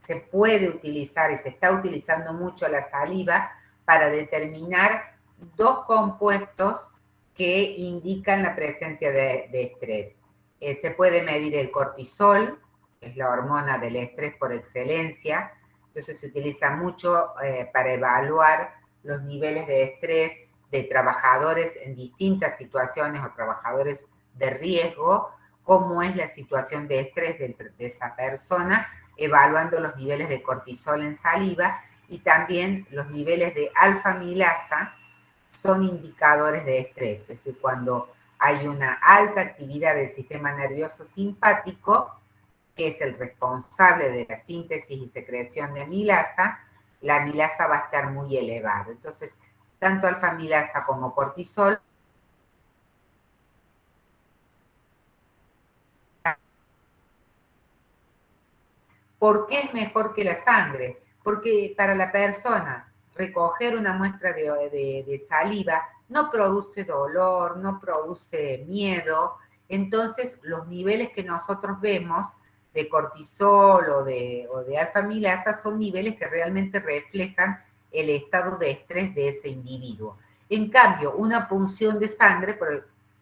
se puede utilizar y se está utilizando mucho la saliva para determinar dos compuestos que indican la presencia de estrés. Se puede medir el cortisol, que es la hormona del estrés por excelencia. Entonces se utiliza mucho para evaluar los niveles de estrés de trabajadores en distintas situaciones o trabajadores de riesgo, cómo es la situación de estrés de esa persona, evaluando los niveles de cortisol en saliva, y también los niveles de alfa-amilasa son indicadores de estrés. Es decir, cuando hay una alta actividad del sistema nervioso simpático, que es el responsable de la síntesis y secreción de amilasa, la amilasa va a estar muy elevada. Entonces, tanto alfa-amilasa como cortisol ¿por qué es mejor que la sangre? Porque para la persona recoger una muestra de saliva no produce dolor, no produce miedo. Entonces, los niveles que nosotros vemos de cortisol o de alfa-amilasa son niveles que realmente reflejan el estado de estrés de ese individuo. En cambio, una punción de sangre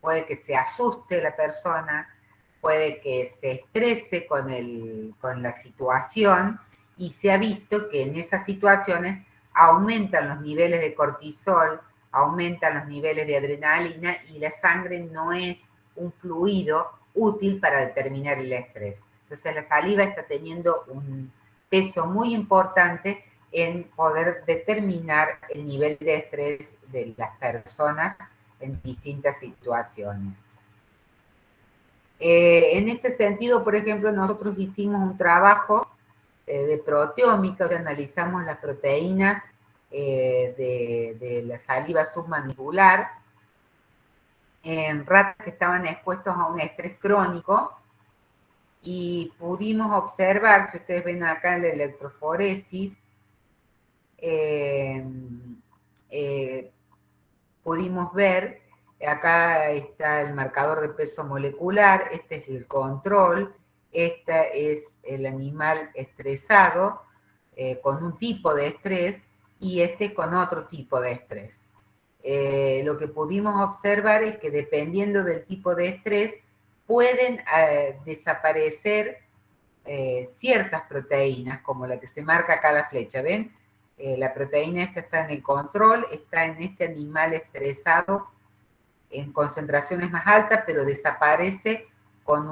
puede que se asuste la persona, puede que se estrese con la situación, y se ha visto que en esas situaciones aumentan los niveles de cortisol, aumentan los niveles de adrenalina, y la sangre no es un fluido útil para determinar el estrés. Entonces la saliva está teniendo un peso muy importante en poder determinar el nivel de estrés de las personas en distintas situaciones. En este sentido, por ejemplo, nosotros hicimos un trabajo de proteómica, o sea, analizamos las proteínas de la saliva submandibular en ratas que estaban expuestos a un estrés crónico, y pudimos observar, si ustedes ven acá en la electroforesis, pudimos ver, acá está el marcador de peso molecular, este es el control, este es el animal estresado con un tipo de estrés, y este con otro tipo de estrés. Lo que pudimos observar es que dependiendo del tipo de estrés pueden desaparecer ciertas proteínas, como la que se marca acá la flecha, ¿ven? La proteína esta está en el control, está en este animal estresado en concentraciones más altas, pero desaparece con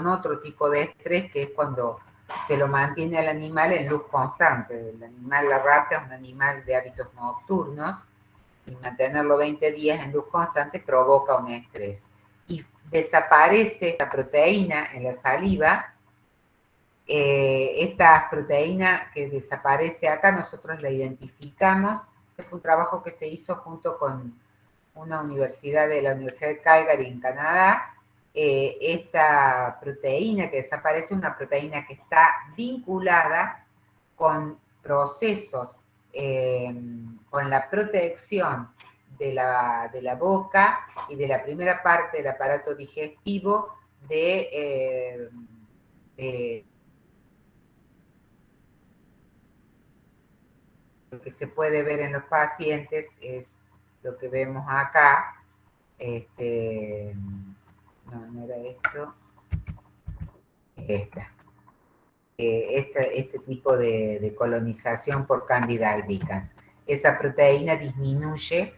otro tipo de estrés, que es cuando se lo mantiene al animal en luz constante. El animal, la rata, es un animal de hábitos nocturnos, y mantenerlo 20 días en luz constante provoca un estrés. Y desaparece esta proteína en la saliva. Esta proteína que desaparece acá, nosotros la identificamos. Este fue un trabajo que se hizo junto con una universidad de la Universidad de Calgary en Canadá. Esta proteína que desaparece es una proteína que está vinculada con procesos, con la protección de la boca y de la primera parte del aparato digestivo lo que se puede ver en los pacientes es lo que vemos acá. No era esto. Este tipo de colonización por Candida albicans. Esa proteína disminuye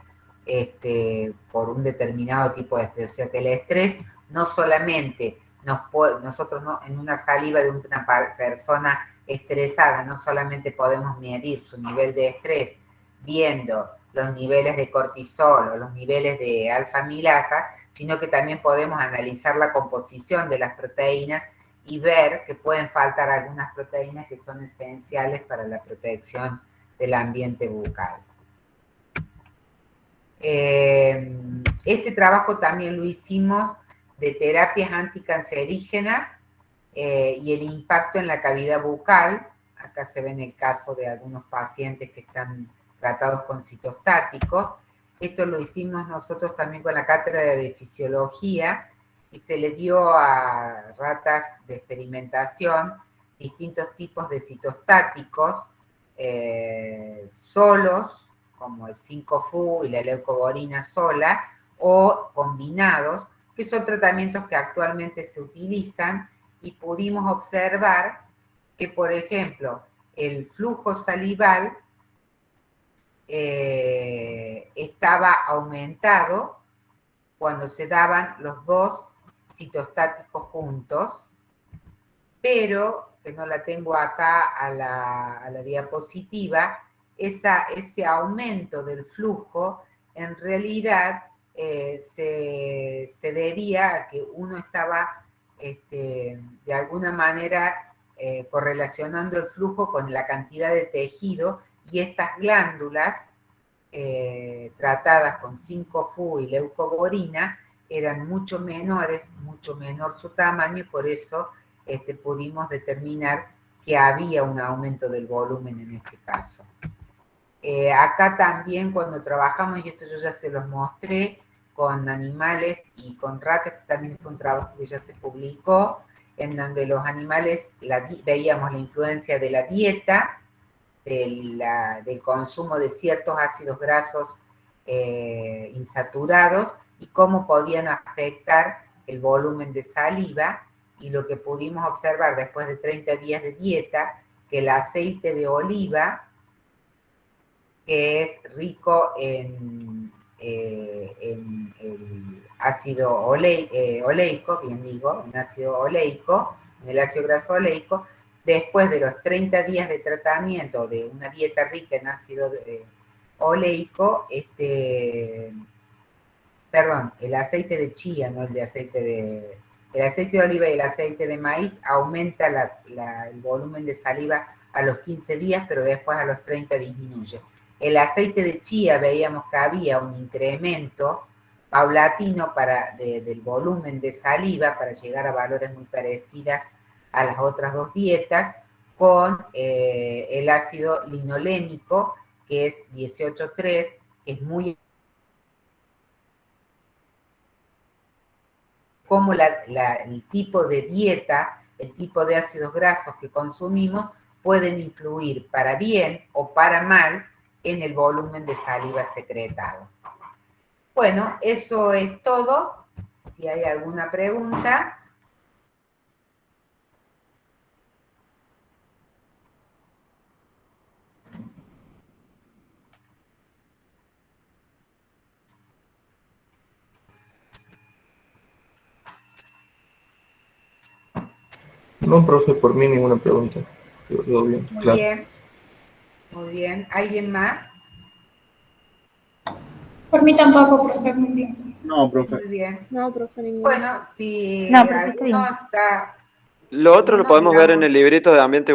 por un determinado tipo de estrés. O sea que el estrés no solamente nosotros en una saliva de una persona estresada no solamente podemos medir su nivel de estrés viendo los niveles de cortisol o los niveles de alfa-amilasa, sino que también podemos analizar la composición de las proteínas y ver que pueden faltar algunas proteínas que son esenciales para la protección del ambiente bucal. Este trabajo también lo hicimos de terapias anticancerígenas y el impacto en la cavidad bucal. Acá se ve en el caso de algunos pacientes que tratados con citostáticos. Esto lo hicimos nosotros también con la cátedra de fisiología y se le dio a ratas de experimentación distintos tipos de citostáticos solos, como el 5-FU y la leucoborina sola, o combinados, que son tratamientos que actualmente se utilizan, y pudimos observar que, por ejemplo, el flujo salival estaba aumentado cuando se daban los dos citostáticos juntos, pero, que no la tengo acá a la diapositiva, ese aumento del flujo en realidad se debía a que uno estaba de alguna manera correlacionando el flujo con la cantidad de tejido, y estas glándulas tratadas con 5-FU y leucoborina eran mucho menores, mucho menor su tamaño, y por eso pudimos determinar que había un aumento del volumen en este caso. Acá también cuando trabajamos, y esto yo ya se los mostré, con animales y con ratas, también fue un trabajo que ya se publicó, en donde los animales veíamos la influencia de la dieta, del consumo de ciertos ácidos grasos insaturados, y cómo podían afectar el volumen de saliva. Y lo que pudimos observar después de 30 días de dieta, que el aceite de oliva, que es rico en el ácido oleico, bien digo, en ácido oleico, en el ácido graso oleico, después de los 30 días de tratamiento de una dieta rica en ácido oleico, perdón, el aceite de chía, no el aceite de oliva y el aceite de maíz aumenta el volumen de saliva a los 15 días, pero después a los 30 disminuye. El aceite de chía veíamos que había un incremento paulatino del volumen de saliva para llegar a valores muy parecidas a las otras dos dietas, con el ácido linolénico, que es 18,3, que es muy como el tipo de dieta, el tipo de ácidos grasos que consumimos pueden influir para bien o para mal en el volumen de saliva secretado. Bueno, eso es todo. Si hay alguna pregunta. No, profe, por mí ninguna pregunta. Quedó bien, Muy claro. bien. Muy bien. ¿Alguien más? Por mí tampoco, profe, muy bien. No, profe. Muy bien. No, profe, ninguna. Bueno, si No, profe, está alguno bien. está... Lo otro lo alguno, podemos ver en digamos, el librito de ambiente